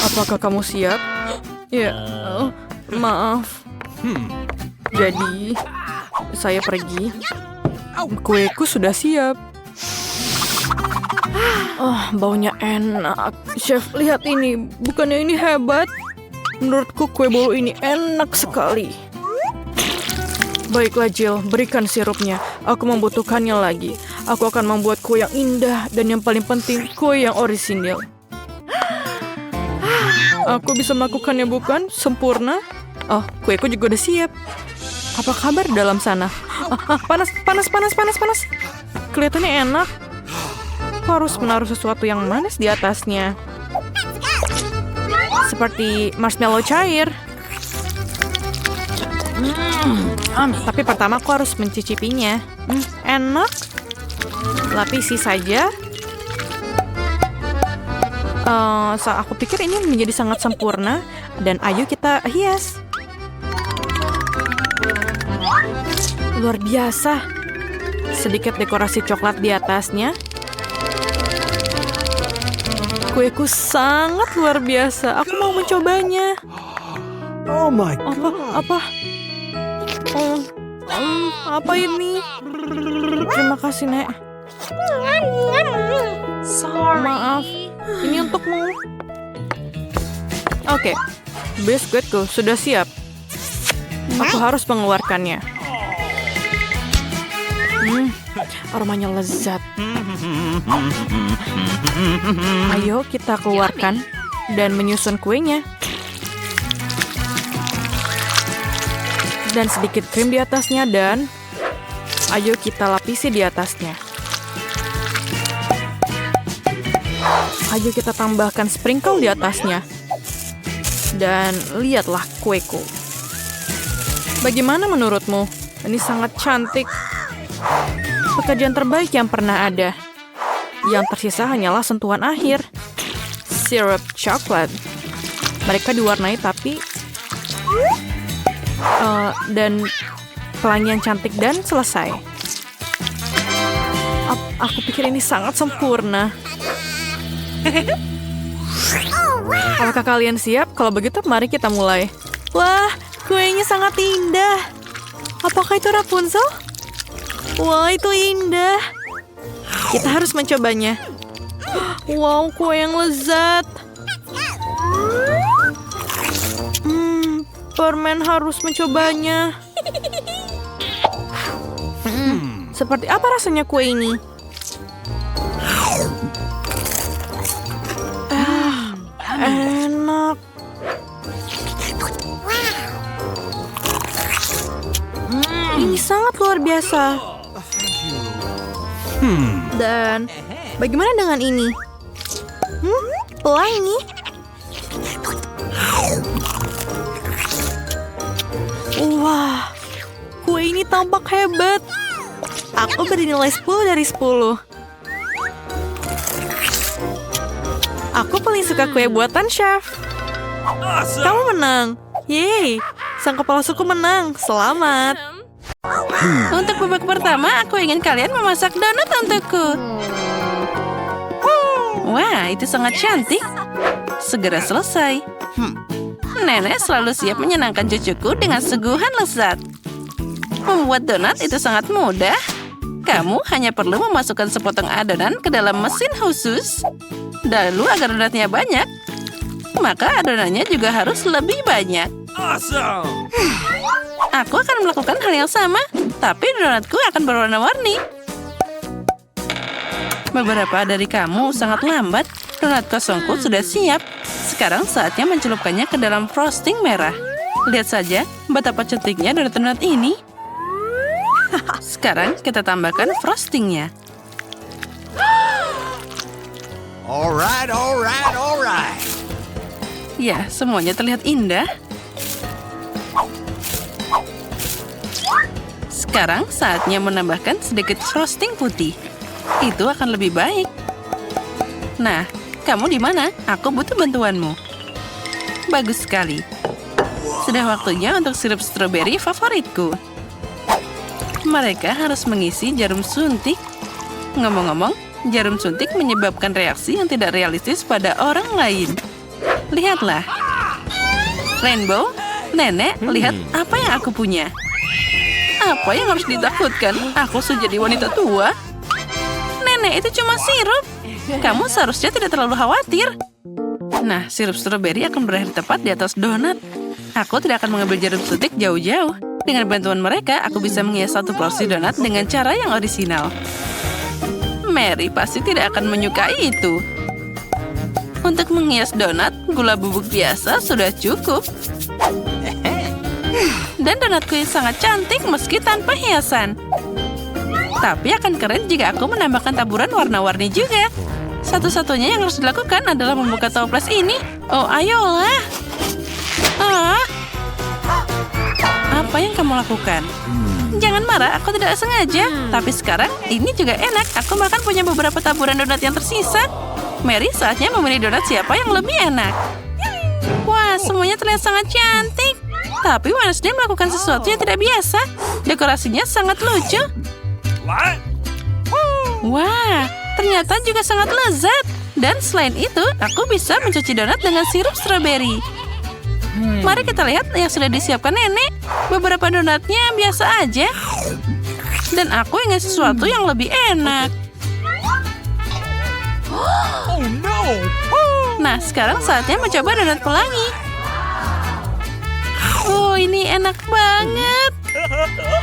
apakah kamu siap? Ya, maaf. Jadi, saya pergi. Kueku sudah siap. Baunya enak. Chef, lihat ini. Bukannya ini hebat? Menurutku kue bolu ini enak sekali. Baiklah Jill, berikan sirupnya. Aku membutuhkannya lagi. Aku akan membuat kue yang indah dan yang paling penting, kue yang orisinil. Aku bisa melakukannya bukan? Sempurna. Oh, kueku juga udah siap. Apa kabar dalam sana? Panas. Kelihatannya enak. Aku harus menaruh sesuatu yang manis di atasnya. Seperti marshmallow cair. Tapi pertama aku harus mencicipinya. Enak. Lapisi saja. Aku pikir ini menjadi sangat sempurna. Dan ayo kita hias. Luar biasa. Sedikit dekorasi coklat di atasnya. Kueku sangat luar biasa. Aku mau mencobanya. Oh my god. Apa ini? Terima kasih, Nek. Maaf. Ini untukmu. Oke. Biskuitku sudah siap. Aku harus mengeluarkannya. Aromanya lezat. Ayo kita keluarkan dan menyusun kuenya. Dan sedikit krim di atasnya dan ayo kita lapisi di atasnya. Ayo kita tambahkan sprinkle di atasnya. Dan lihatlah kueku. Bagaimana menurutmu? Ini sangat cantik. Pekerjaan terbaik yang pernah ada. Yang tersisa hanyalah sentuhan akhir. Sirup coklat. Mereka diwarnai tapi dan pelangi yang cantik dan selesai. Aku pikir ini sangat sempurna. Apakah kalian siap? Kalau begitu mari kita mulai. Wah, kuenya sangat indah. Apakah itu Rapunzel? Wah, itu indah. Kita harus mencobanya. Wow, kue yang lezat. Permen harus mencobanya. Seperti apa rasanya kue ini? Enak. Ini sangat luar biasa. Dan bagaimana dengan ini? Pelangi. Wah, kue ini tampak hebat. Aku beri nilai 10 dari 10. Aku paling suka kue buatan chef. Kamu menang. Yeay, sang kepala suku menang. Selamat. Untuk babak pertama, aku ingin kalian memasak donat untukku. Wah, itu sangat cantik. Segera selesai. Nenek selalu siap menyenangkan cucuku dengan suguhan lezat. Membuat donat itu sangat mudah. Kamu hanya perlu memasukkan sepotong adonan ke dalam mesin khusus. Lalu agar donatnya banyak, maka adonannya juga harus lebih banyak. Awesome. Aku akan melakukan hal yang sama, tapi donatku akan berwarna-warni. Beberapa dari kamu sangat lambat. Donat kosongku sudah siap. Sekarang saatnya mencelupkannya ke dalam frosting merah. Lihat saja betapa cantiknya donat-donat ini. Sekarang kita tambahkan frostingnya. Alright. Ya, semuanya terlihat indah. Sekarang saatnya menambahkan sedikit frosting putih. Itu akan lebih baik. Nah, kamu di mana? Aku butuh bantuanmu. bagus sekali. Sudah waktunya untuk sirup stroberi favoritku. Mereka harus mengisi jarum suntik. Ngomong-ngomong, jarum suntik menyebabkan reaksi yang tidak realistis pada orang lain. Lihatlah. Rainbow, Nenek, lihat apa yang aku punya. Apa yang harus ditakutkan? Aku sudah jadi wanita tua. Nenek, itu cuma sirup. Kamu seharusnya tidak terlalu khawatir. Nah, sirup stroberi akan berakhir tepat di atas donat. Aku tidak akan mengambil jarum suntik jauh-jauh. Dengan bantuan mereka, aku bisa menghias satu porsi donat dengan cara yang orisinal. Mary pasti tidak akan menyukai itu. Untuk menghias donat, gula bubuk biasa sudah cukup. Dan donatku yang sangat cantik meski tanpa hiasan. Tapi akan keren jika aku menambahkan taburan warna-warni juga. Satu-satunya yang harus dilakukan adalah membuka toples ini. Oh, ayolah. Apa yang kamu lakukan? Jangan marah, aku tidak sengaja. Tapi sekarang, ini juga enak. Aku bahkan punya beberapa taburan donat yang tersisa. Mary, saatnya memilih donat siapa yang lebih enak. Wah, semuanya terlihat sangat cantik. Tapi Wednesday melakukan sesuatu yang tidak biasa. Dekorasinya sangat lucu. Wah, ternyata juga sangat lezat. Dan selain itu, aku bisa mencuci donat dengan sirup stroberi. Mari kita lihat yang sudah disiapkan nenek. Beberapa donatnya biasa aja. Dan aku ingin sesuatu yang lebih enak. Nah, sekarang saatnya mencoba donat pelangi. Oh, ini enak banget.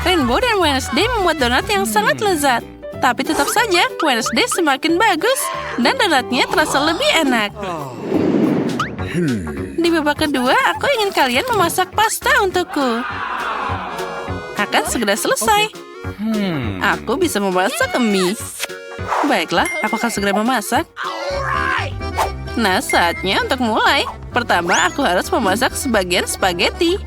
Rainbow dan Wednesday membuat donat yang sangat lezat. Tapi tetap saja, Wednesday semakin bagus. Dan donatnya terasa lebih enak. Di babak kedua, aku ingin kalian memasak pasta untukku. Akan segera selesai. Aku bisa memasak mie. Baiklah, aku akan segera memasak. Nah, saatnya untuk mulai. Pertama, aku harus memasak sebagian spaghetti.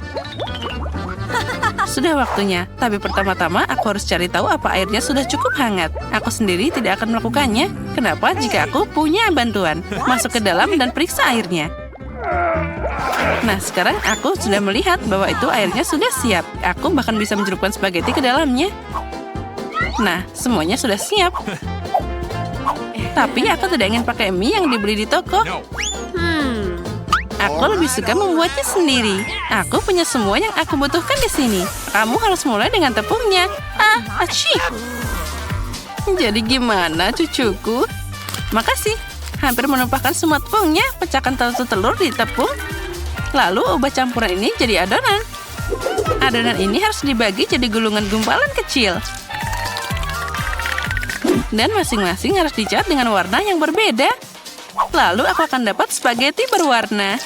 Sudah waktunya, tapi pertama-tama aku harus cari tahu apa airnya sudah cukup hangat. Aku sendiri tidak akan melakukannya. Kenapa jika aku punya bantuan? Masuk ke dalam dan periksa airnya. Nah, sekarang aku sudah melihat bahwa itu airnya sudah siap. Aku bahkan bisa mencelupkan spaghetti ke dalamnya. Nah, semuanya sudah siap. Tapi aku tidak ingin pakai mie yang dibeli di toko. Aku lebih suka membuatnya sendiri. Aku punya semua yang aku butuhkan di sini. Kamu harus mulai dengan tepungnya. Asyik. Jadi gimana, cucuku? Makasih. Hampir menumpahkan semua tepungnya. Pecahkan satu telur di tepung. Lalu ubah campuran ini jadi adonan. Adonan ini harus dibagi jadi gulungan gumpalan kecil. Dan masing-masing harus dicat dengan warna yang berbeda. Lalu aku akan dapat spaghetti berwarna.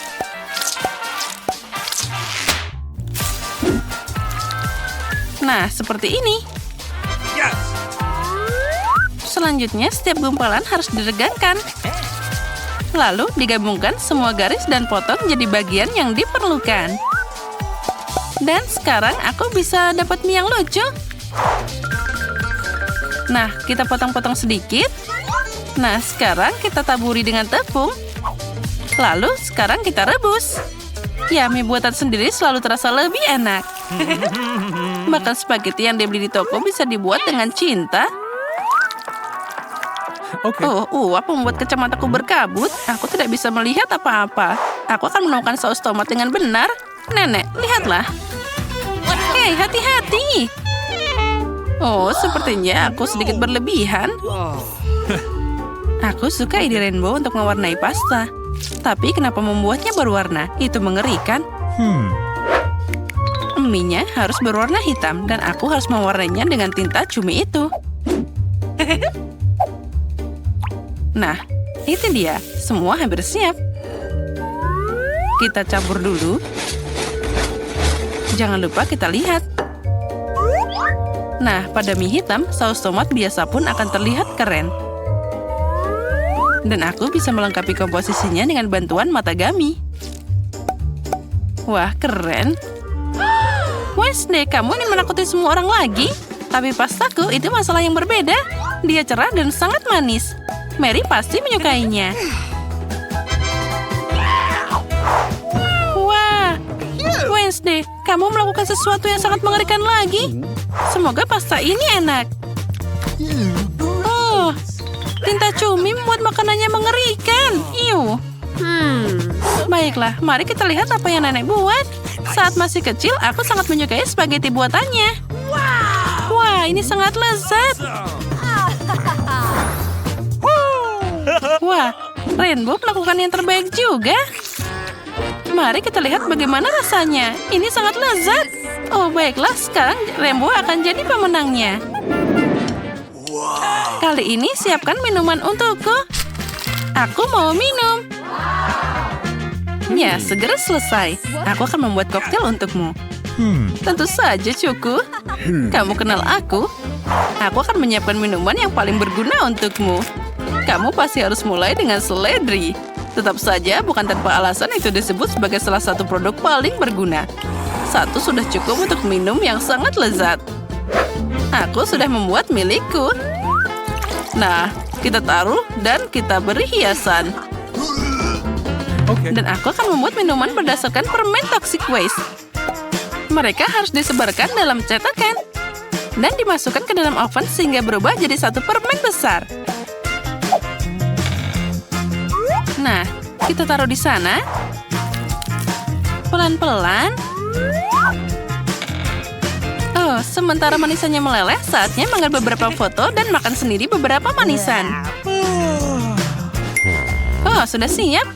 Nah, seperti ini. Selanjutnya, setiap gumpalan harus diregangkan. Lalu digabungkan semua garis dan potong jadi bagian yang diperlukan. Dan sekarang aku bisa dapat mie yang lucu. Nah, kita potong-potong sedikit. Nah, sekarang kita taburi dengan tepung. Lalu, sekarang kita rebus. Ya, mie buatan sendiri selalu terasa lebih enak. Bahkan spaghetti yang dibeli di toko bisa dibuat dengan cinta. Apa membuat kacamataku berkabut? Aku tidak bisa melihat apa-apa. Aku akan menemukan saus tomat dengan benar. Nenek, lihatlah. Hei, hati-hati. Oh, sepertinya aku sedikit berlebihan. Aku suka ide Rainbow untuk mewarnai pasta. Tapi kenapa membuatnya berwarna? Itu mengerikan. Mie-nya harus berwarna hitam dan aku harus mewarnainya dengan tinta cumi itu. Nah, itu dia. Semua hampir siap. Kita campur dulu. Jangan lupa kita lihat. Nah, pada mie hitam, saus tomat biasa pun akan terlihat keren. Dan aku bisa melengkapi komposisinya dengan bantuan matagami. Wah, keren. Wednesday, kamu ingin menakuti semua orang lagi? Tapi pastaku itu masalah yang berbeda. Dia cerah dan sangat manis. Mary pasti menyukainya. kamu melakukan sesuatu yang sangat mengerikan lagi. Semoga pasta ini enak. Oh, tinta cumi membuat makanannya mengerikan. Iu. Baiklah, mari kita lihat apa yang nenek buat. Saat masih kecil, aku sangat menyukai spaghetti buatannya. Wah, ini sangat lezat. Wah, Rainbow melakukan yang terbaik juga. Mari kita lihat bagaimana rasanya. Ini sangat lezat. Oh, baiklah, sekarang Rainbow akan jadi pemenangnya. Kali ini siapkan minuman untukku. Aku mau minum. Ya, segera selesai. Aku akan membuat koktail untukmu. Tentu saja, Cuku. Kamu kenal aku. Aku akan menyiapkan minuman yang paling berguna untukmu. Kamu pasti harus mulai dengan seledri. Tetap saja, bukan tanpa alasan itu disebut sebagai salah satu produk paling berguna. Satu sudah cukup untuk minum yang sangat lezat. Aku sudah membuat milikku. Nah, kita taruh dan kita beri hiasan. Dan aku akan membuat minuman berdasarkan permen toxic waste. Mereka harus disebarkan dalam cetakan dan dimasukkan ke dalam oven sehingga berubah jadi satu permen besar. Nah, kita taruh di sana. Pelan-pelan. Oh, sementara manisannya meleleh, saatnya mengambil beberapa foto dan makan sendiri beberapa manisan. Oh, sudah siap.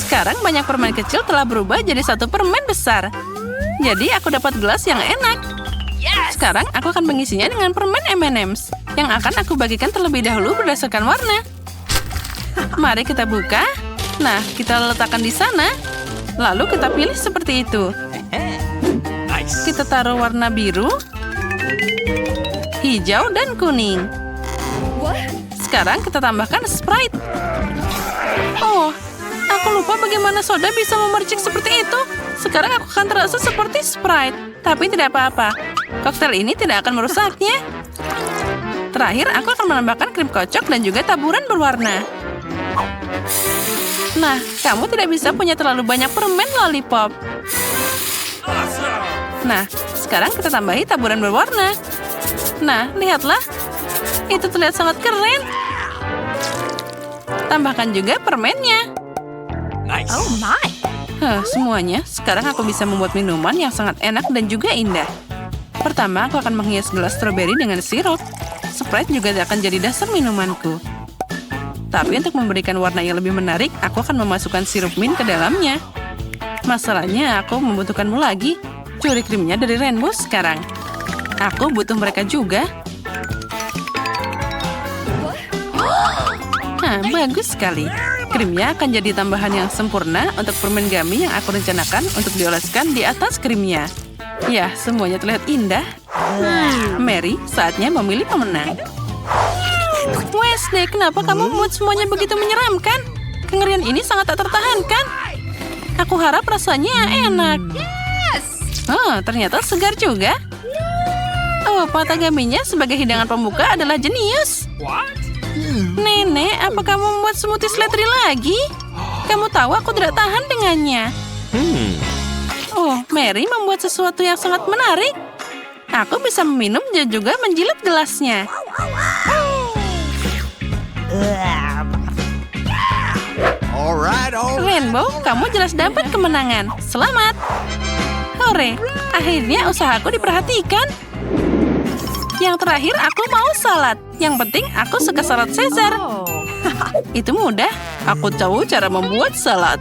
Sekarang banyak permen kecil telah berubah jadi satu permen besar. Jadi aku dapat gelas yang enak. Sekarang aku akan mengisinya dengan permen M&M's yang akan aku bagikan terlebih dahulu berdasarkan warna. Mari kita buka. Nah, kita letakkan di sana. Lalu kita pilih seperti itu. Kita taruh warna biru, hijau, dan kuning. Sekarang kita tambahkan Sprite. Oh, aku lupa bagaimana soda bisa memercik seperti itu. Sekarang aku akan terasa seperti Sprite. Tapi tidak apa-apa. Koktail ini tidak akan merusaknya. Terakhir, aku akan menambahkan krim kocok dan juga taburan berwarna. Nah, kamu tidak bisa punya terlalu banyak permen lollipop. Nah, sekarang kita tambahi taburan berwarna. Nah, lihatlah. Itu terlihat sangat keren. Tambahkan juga permennya. Oh my. Semuanya. Sekarang aku bisa membuat minuman yang sangat enak dan juga indah. Pertama, aku akan menghias gelas stroberi dengan sirup. Sprite juga akan jadi dasar minumanku. Tapi untuk memberikan warna yang lebih menarik, aku akan memasukkan sirup mint ke dalamnya. Masalahnya, aku membutuhkanmu lagi. Curi krimnya dari Rainbow sekarang. Aku butuh mereka juga. Nah, bagus sekali. Krimnya akan jadi tambahan yang sempurna untuk permen gummy yang aku rencanakan untuk dioleskan di atas krimnya. Ya, semuanya terlihat indah. Mary, saatnya memilih pemenang. Wednesday, kenapa kamu membuat semuanya begitu menyeramkan? Kengerian ini sangat tak tertahankan. Aku harap rasanya enak. Oh, ternyata segar juga. Oh, pata gaminya sebagai hidangan pembuka adalah jenius. Nenek, apa kamu membuat smoothie seledri lagi? Kamu tahu aku tidak tahan dengannya. Oh, Mary membuat sesuatu yang sangat menarik. Aku bisa meminum dan juga menjilat gelasnya. Alright. Rainbow, kamu jelas dapat kemenangan. Selamat. Hore, akhirnya usahaku diperhatikan. Yang terakhir, aku mau salad. Yang penting, aku suka salad Caesar. Itu mudah. Aku tahu cara membuat salad.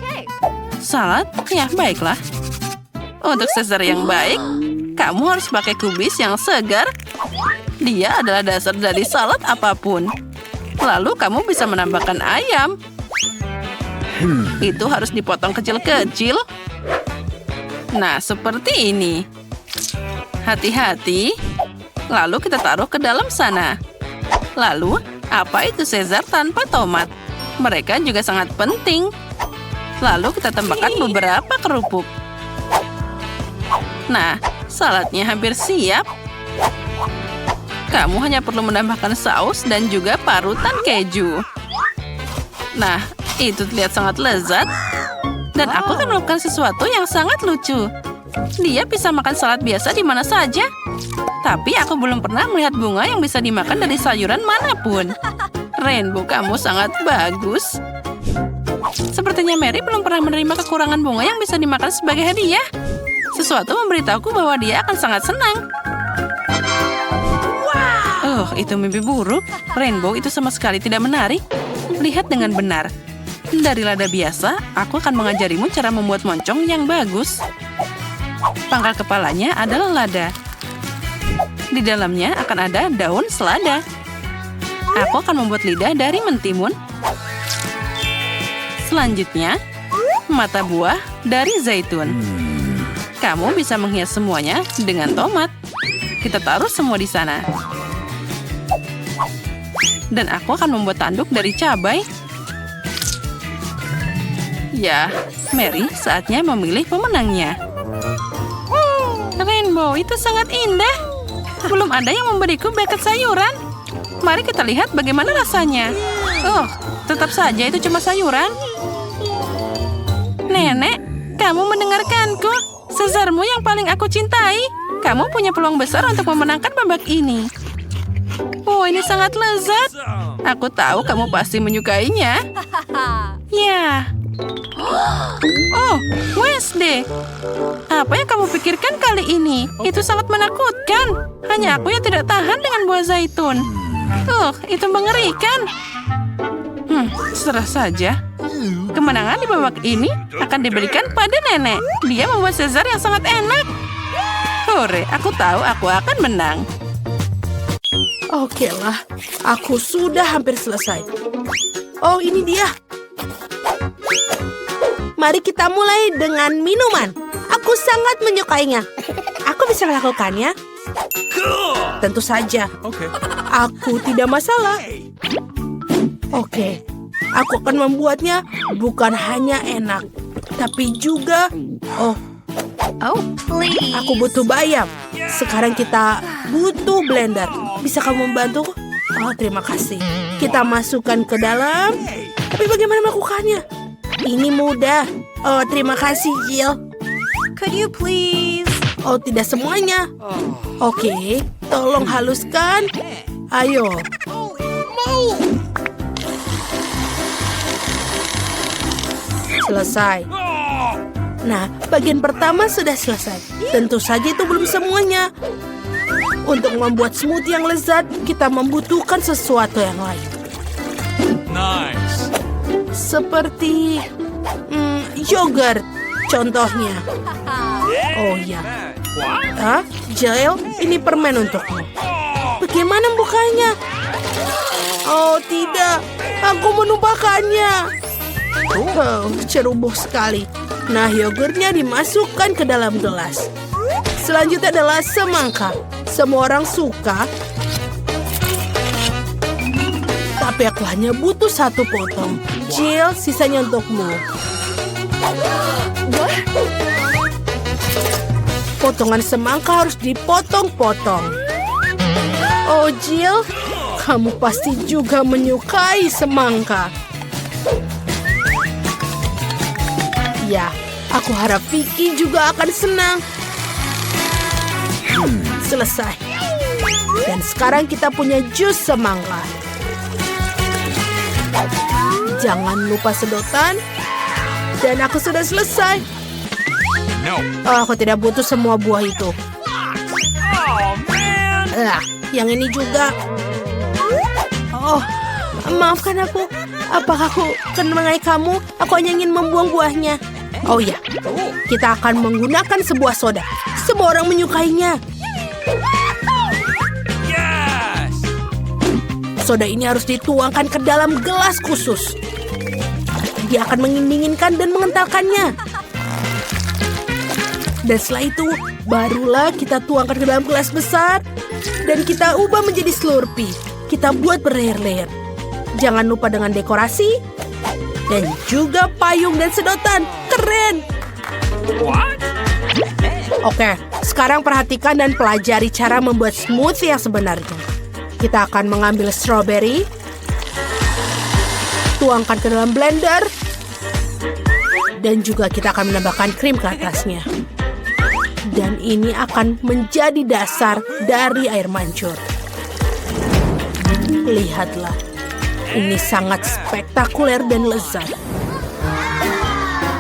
Salad? Ya, baiklah. Untuk Caesar yang baik, kamu harus pakai kubis yang segar. Dia adalah dasar dari salad apapun. Lalu kamu bisa menambahkan ayam. Itu harus dipotong kecil-kecil. Nah, seperti ini. Hati-hati. Lalu kita taruh ke dalam sana. Lalu, apa itu Caesar tanpa tomat? Mereka juga sangat penting. Lalu kita tambahkan beberapa kerupuk. Nah, saladnya hampir siap. Kamu hanya perlu menambahkan saus dan juga parutan keju. Nah, itu terlihat sangat lezat. Dan aku akan melakukan sesuatu yang sangat lucu. Dia bisa makan salad biasa di mana saja. Tapi aku belum pernah melihat bunga yang bisa dimakan dari sayuran manapun. Rainbow, kamu sangat bagus. Sepertinya Mary belum pernah menerima kekurangan bunga yang bisa dimakan sebagai hadiah. Sesuatu memberitahuku bahwa dia akan sangat senang. Oh, itu mimpi buruk. Rainbow itu sama sekali tidak menarik. Lihat dengan benar. Dari lada biasa, aku akan mengajarimu cara membuat moncong yang bagus. Pangkal kepalanya adalah lada. Di dalamnya akan ada daun selada. Aku akan membuat lidah dari mentimun. Selanjutnya, mata buah dari zaitun. Kamu bisa menghias semuanya dengan tomat. Kita taruh semua di sana. Dan aku akan membuat tanduk dari cabai. Ya, Mary, saatnya memilih pemenangnya. Rainbow, itu sangat indah. Belum ada yang memberiku bucket sayuran. Mari kita lihat bagaimana rasanya. Oh, tetap saja itu cuma sayuran. Nenek, kamu mendengarkanku. Caesarmu yang paling aku cintai. Kamu punya peluang besar untuk memenangkan babak ini. Oh, ini sangat lezat. Aku tahu kamu pasti menyukainya. Ya. Oh, Wednesday. Apa yang kamu pikirkan kali ini? Itu sangat menakutkan. Hanya aku yang tidak tahan dengan buah zaitun. Itu mengerikan. Serah saja. Kemenangan di babak ini akan diberikan pada nenek. Dia membuat Caesar yang sangat enak. Hore, aku tahu aku akan menang. Oke lah, aku sudah hampir selesai. Oh, ini dia. Mari kita mulai dengan minuman. Aku sangat menyukainya. Aku bisa melakukannya. Tentu saja. Aku tidak masalah. Oke, aku akan membuatnya bukan hanya enak, tapi juga... Oh, please. Aku butuh bayam. Sekarang kita butuh blender. Bisa kamu membantu? Oh, terima kasih. Kita masukkan ke dalam. Tapi bagaimana melakukannya? Ini mudah. Oh, terima kasih, Jill. Could you please? Oh, tidak semuanya. Oke, tolong haluskan. Ayo. Selesai. Nah, bagian pertama sudah selesai. Tentu saja itu belum semuanya. Untuk membuat smoothie yang lezat, kita membutuhkan sesuatu yang lain. Nice. Seperti yogurt, contohnya. Oh ya. Jill, ini permen untukmu. Bagaimana bukanya? Oh tidak, aku menumpahkannya. Oh, ceroboh sekali. Nah, yogurtnya dimasukkan ke dalam gelas. Selanjutnya adalah semangka. Semua orang suka. Tapi aku hanya butuh 1 potong. Jill, sisanya untukmu. Potongan semangka harus dipotong-potong. Oh, Jill, kamu pasti juga menyukai semangka. Ya, aku harap Vicky juga akan senang. Selesai. Dan sekarang kita punya jus semangka. Jangan lupa sedotan. Dan aku sudah selesai. No. Oh, aku tidak butuh semua buah itu. Yang ini juga. Oh, maafkan aku. Apakah aku mengenai kamu? Aku hanya ingin membuang buahnya. Oh ya, kita akan menggunakan sebuah soda. Semua orang menyukainya. Yes. Soda ini harus dituangkan ke dalam gelas khusus. Dia akan mendinginkan dan mengentalkannya. Dan setelah itu, barulah kita tuangkan ke dalam gelas besar. Dan kita ubah menjadi Slurpee. Kita buat berlayer-layer. Jangan lupa dengan dekorasi. Dan juga payung dan sedotan. Keren! What? Oke, sekarang perhatikan dan pelajari cara membuat smoothie yang sebenarnya. Kita akan mengambil strawberry. Tuangkan ke dalam blender. Dan juga kita akan menambahkan krim ke atasnya. Dan ini akan menjadi dasar dari air mancur. Lihatlah, ini sangat spektakuler dan lezat.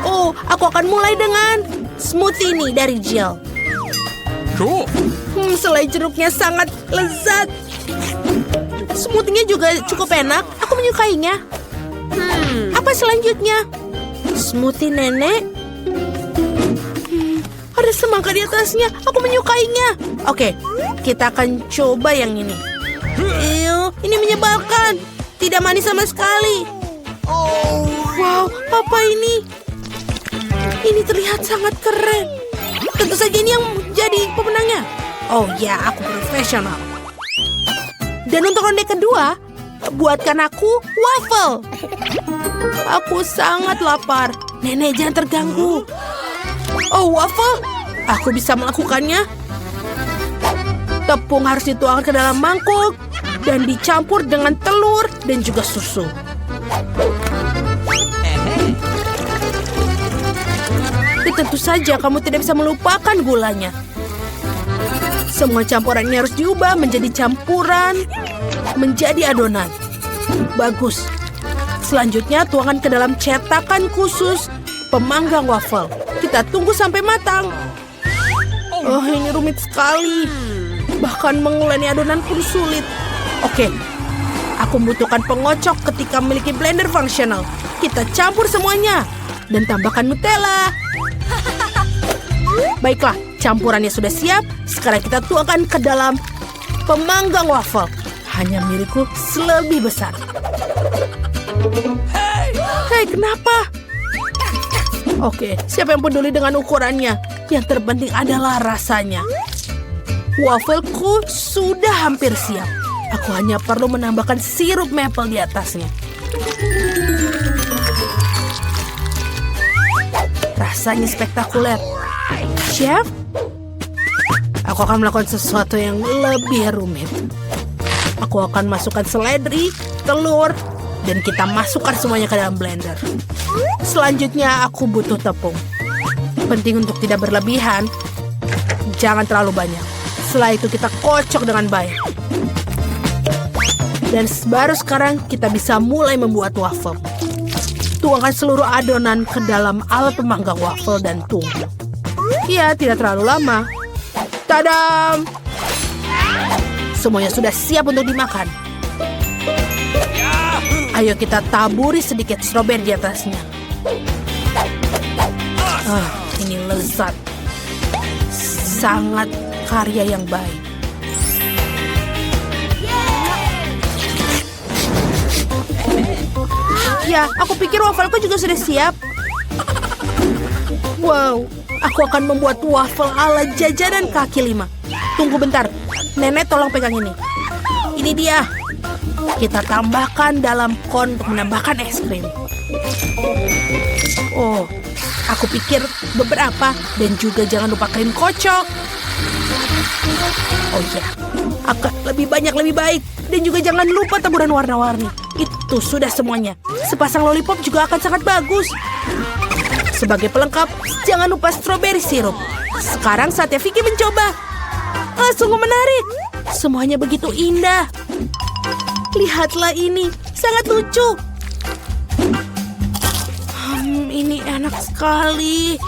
Oh, aku akan mulai dengan smoothie ini dari Jill. Cool. Selai jeruknya sangat lezat. Smoothie-nya juga cukup enak. Aku menyukainya. Apa selanjutnya? Smoothie nenek. Ada semangka di atasnya. Aku menyukainya. Oke, kita akan coba yang ini. Ew, ini menyebalkan. Tidak manis sama sekali. Wow, apa ini? Ini terlihat sangat keren. Tentu saja ini yang jadi pemenangnya. Oh ya, aku profesional. Dan untuk ronde kedua, buatkan aku waffle. Aku sangat lapar. Nenek, jangan terganggu. Oh, waffle? Aku bisa melakukannya. Tepung harus dituangkan ke dalam mangkuk dan dicampur dengan telur dan juga susu. Dan tentu saja kamu tidak bisa melupakan gulanya. Semua campuran ini harus diubah menjadi campuran, menjadi adonan. Bagus. Selanjutnya tuangkan ke dalam cetakan khusus pemanggang waffle. Kita tunggu sampai matang. Oh, ini rumit sekali. Bahkan menguleni adonan pun sulit. Oke, aku membutuhkan pengocok ketika memiliki blender fungsional. Kita campur semuanya dan tambahkan Nutella. Baiklah, campurannya sudah siap. Sekarang kita tuangkan ke dalam pemanggang waffle. Hanya milikku lebih besar. Hei, kenapa? Oke, siapa yang peduli dengan ukurannya? Yang terpenting adalah rasanya. Waffleku sudah hampir siap. Aku hanya perlu menambahkan sirup maple di atasnya. Rasanya spektakuler. Chef, aku akan melakukan sesuatu yang lebih rumit. Aku akan masukkan seledri, telur, dan kita masukkan semuanya ke dalam blender. Selanjutnya aku butuh tepung. Penting untuk tidak berlebihan. Jangan terlalu banyak. Setelah itu kita kocok dengan baik. Dan baru sekarang kita bisa mulai membuat waffle. Tuangkan seluruh adonan ke dalam alat pemanggang waffle dan tunggu. Ya, tidak terlalu lama. Tadam! Semuanya sudah siap untuk dimakan. Ayo kita taburi sedikit stroberi di atasnya. Ini lezat. Sangat karya yang baik. Ya, aku pikir wafelku juga sudah siap. Wow, aku akan membuat waffle ala jajanan kaki lima. Tunggu bentar, nenek tolong pegang ini. Ini dia. Kita tambahkan dalam kon untuk menambahkan es krim. Oh, aku pikir beberapa dan juga jangan lupa krim kocok. Oh ya, akan lebih banyak lebih baik. Dan juga jangan lupa taburan warna-warni. Itu sudah semuanya. Sepasang lollipop juga akan sangat bagus. Sebagai pelengkap, jangan lupa strawberry sirup. Sekarang saatnya Vicky mencoba. Sungguh menarik. Semuanya begitu indah. Lihatlah ini, sangat lucu. Ini enak sekali.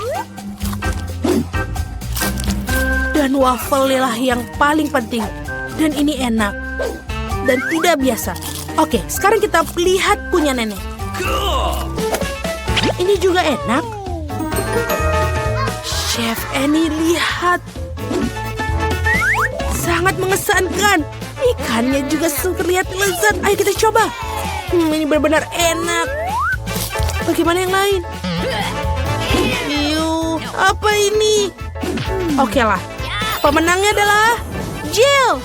Dan waffle lah yang paling penting. Dan ini enak. Dan tidak biasa. Oke, sekarang kita lihat punya nenek. Ini juga enak. Chef Annie, lihat. Sangat mengesankan. Ikannya juga terlihat lezat. Ayo kita coba. Ini benar-benar enak. Bagaimana yang lain? Apa ini? Oke lah. Pemenangnya adalah Jill.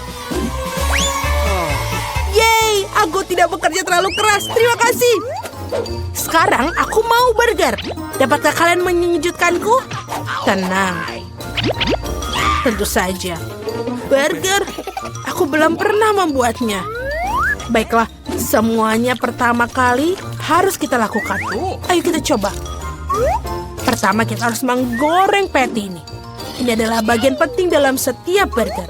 Yeay, aku tidak bekerja terlalu keras. Terima kasih. Sekarang aku mau burger. Dapatkah kalian mengejutkanku? Tenang. Tentu saja. Burger? Aku belum pernah membuatnya. Baiklah, semuanya pertama kali harus kita lakukan. Ayo kita coba. Pertama kita harus menggoreng patty ini. Ini adalah bagian penting dalam setiap burger.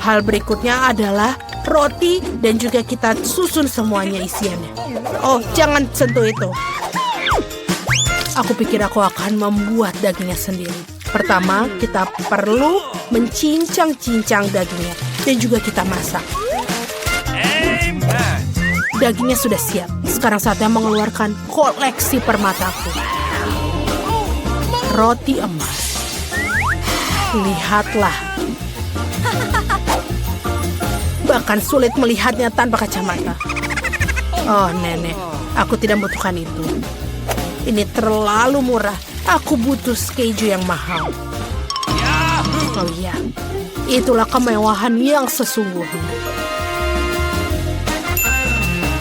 Hal berikutnya adalah roti dan juga kita susun semuanya isiannya. Oh, jangan sentuh itu. Aku pikir aku akan membuat dagingnya sendiri. Pertama, kita perlu mencincang-cincang dagingnya dan juga kita masak. Dagingnya sudah siap. Sekarang saatnya mengeluarkan koleksi permataku. Roti emas. Lihatlah. Bahkan sulit melihatnya tanpa kacamata. Oh, nenek, aku tidak membutuhkan itu. Ini terlalu murah. Aku butuh keju yang mahal. Oh iya, itulah kemewahan yang sesungguhnya.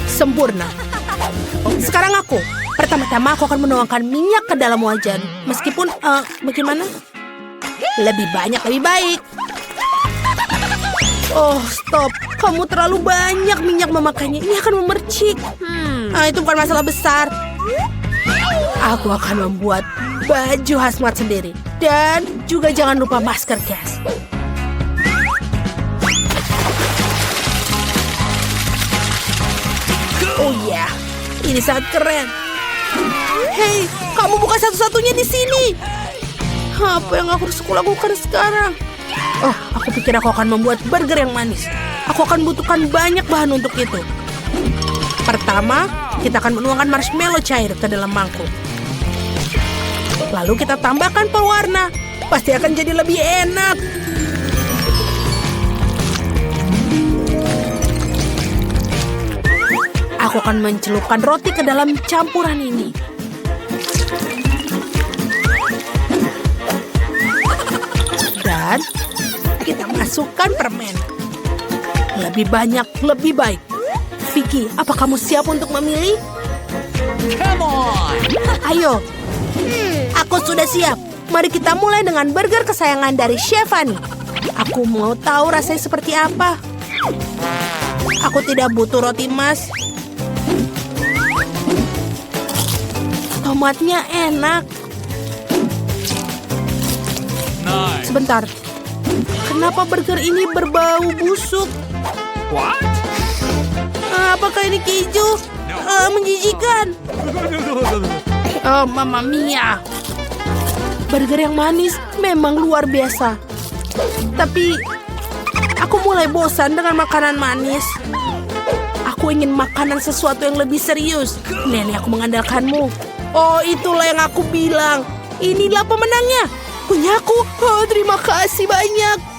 Sempurna. Sekarang aku. Pertama-tama aku akan menuangkan minyak ke dalam wajan. Meskipun, bagaimana? Lebih banyak, lebih baik. Oh, stop. Kamu terlalu banyak minyak memakainya. Ini akan memercik. Itu bukan masalah besar. Aku akan membuat baju hazmat sendiri. Dan juga jangan lupa masker gas. Oh ya, ini sangat keren. Hei, kamu bukan satu-satunya di sini. Apa yang aku harus lakukan sekarang? Oh, aku pikir aku akan membuat burger yang manis. Aku akan butuhkan banyak bahan untuk itu. Pertama, kita akan menuangkan marshmallow cair ke dalam mangkuk. Lalu kita tambahkan pewarna. Pasti akan jadi lebih enak. Aku akan mencelupkan roti ke dalam campuran ini. Dan kita masukkan permen. Lebih banyak, lebih baik. Vicky, apa kamu siap untuk memilih? Come on! Ayo. Aku sudah siap. Mari kita mulai dengan burger kesayangan dari Chef Annie. Aku mau tahu rasanya seperti apa. Aku tidak butuh roti emas. Tomatnya enak. Nice. Sebentar. Kenapa burger ini berbau busuk? What? Apakah ini keju? Menjijikan. Oh, Mamma Mia. Burger yang manis memang luar biasa. Tapi aku mulai bosan dengan makanan manis. Aku ingin makanan sesuatu yang lebih serius. Nenek, aku mengandalkanmu. Oh, itulah yang aku bilang. Inilah pemenangnya. Punyaku. Oh, terima kasih banyak.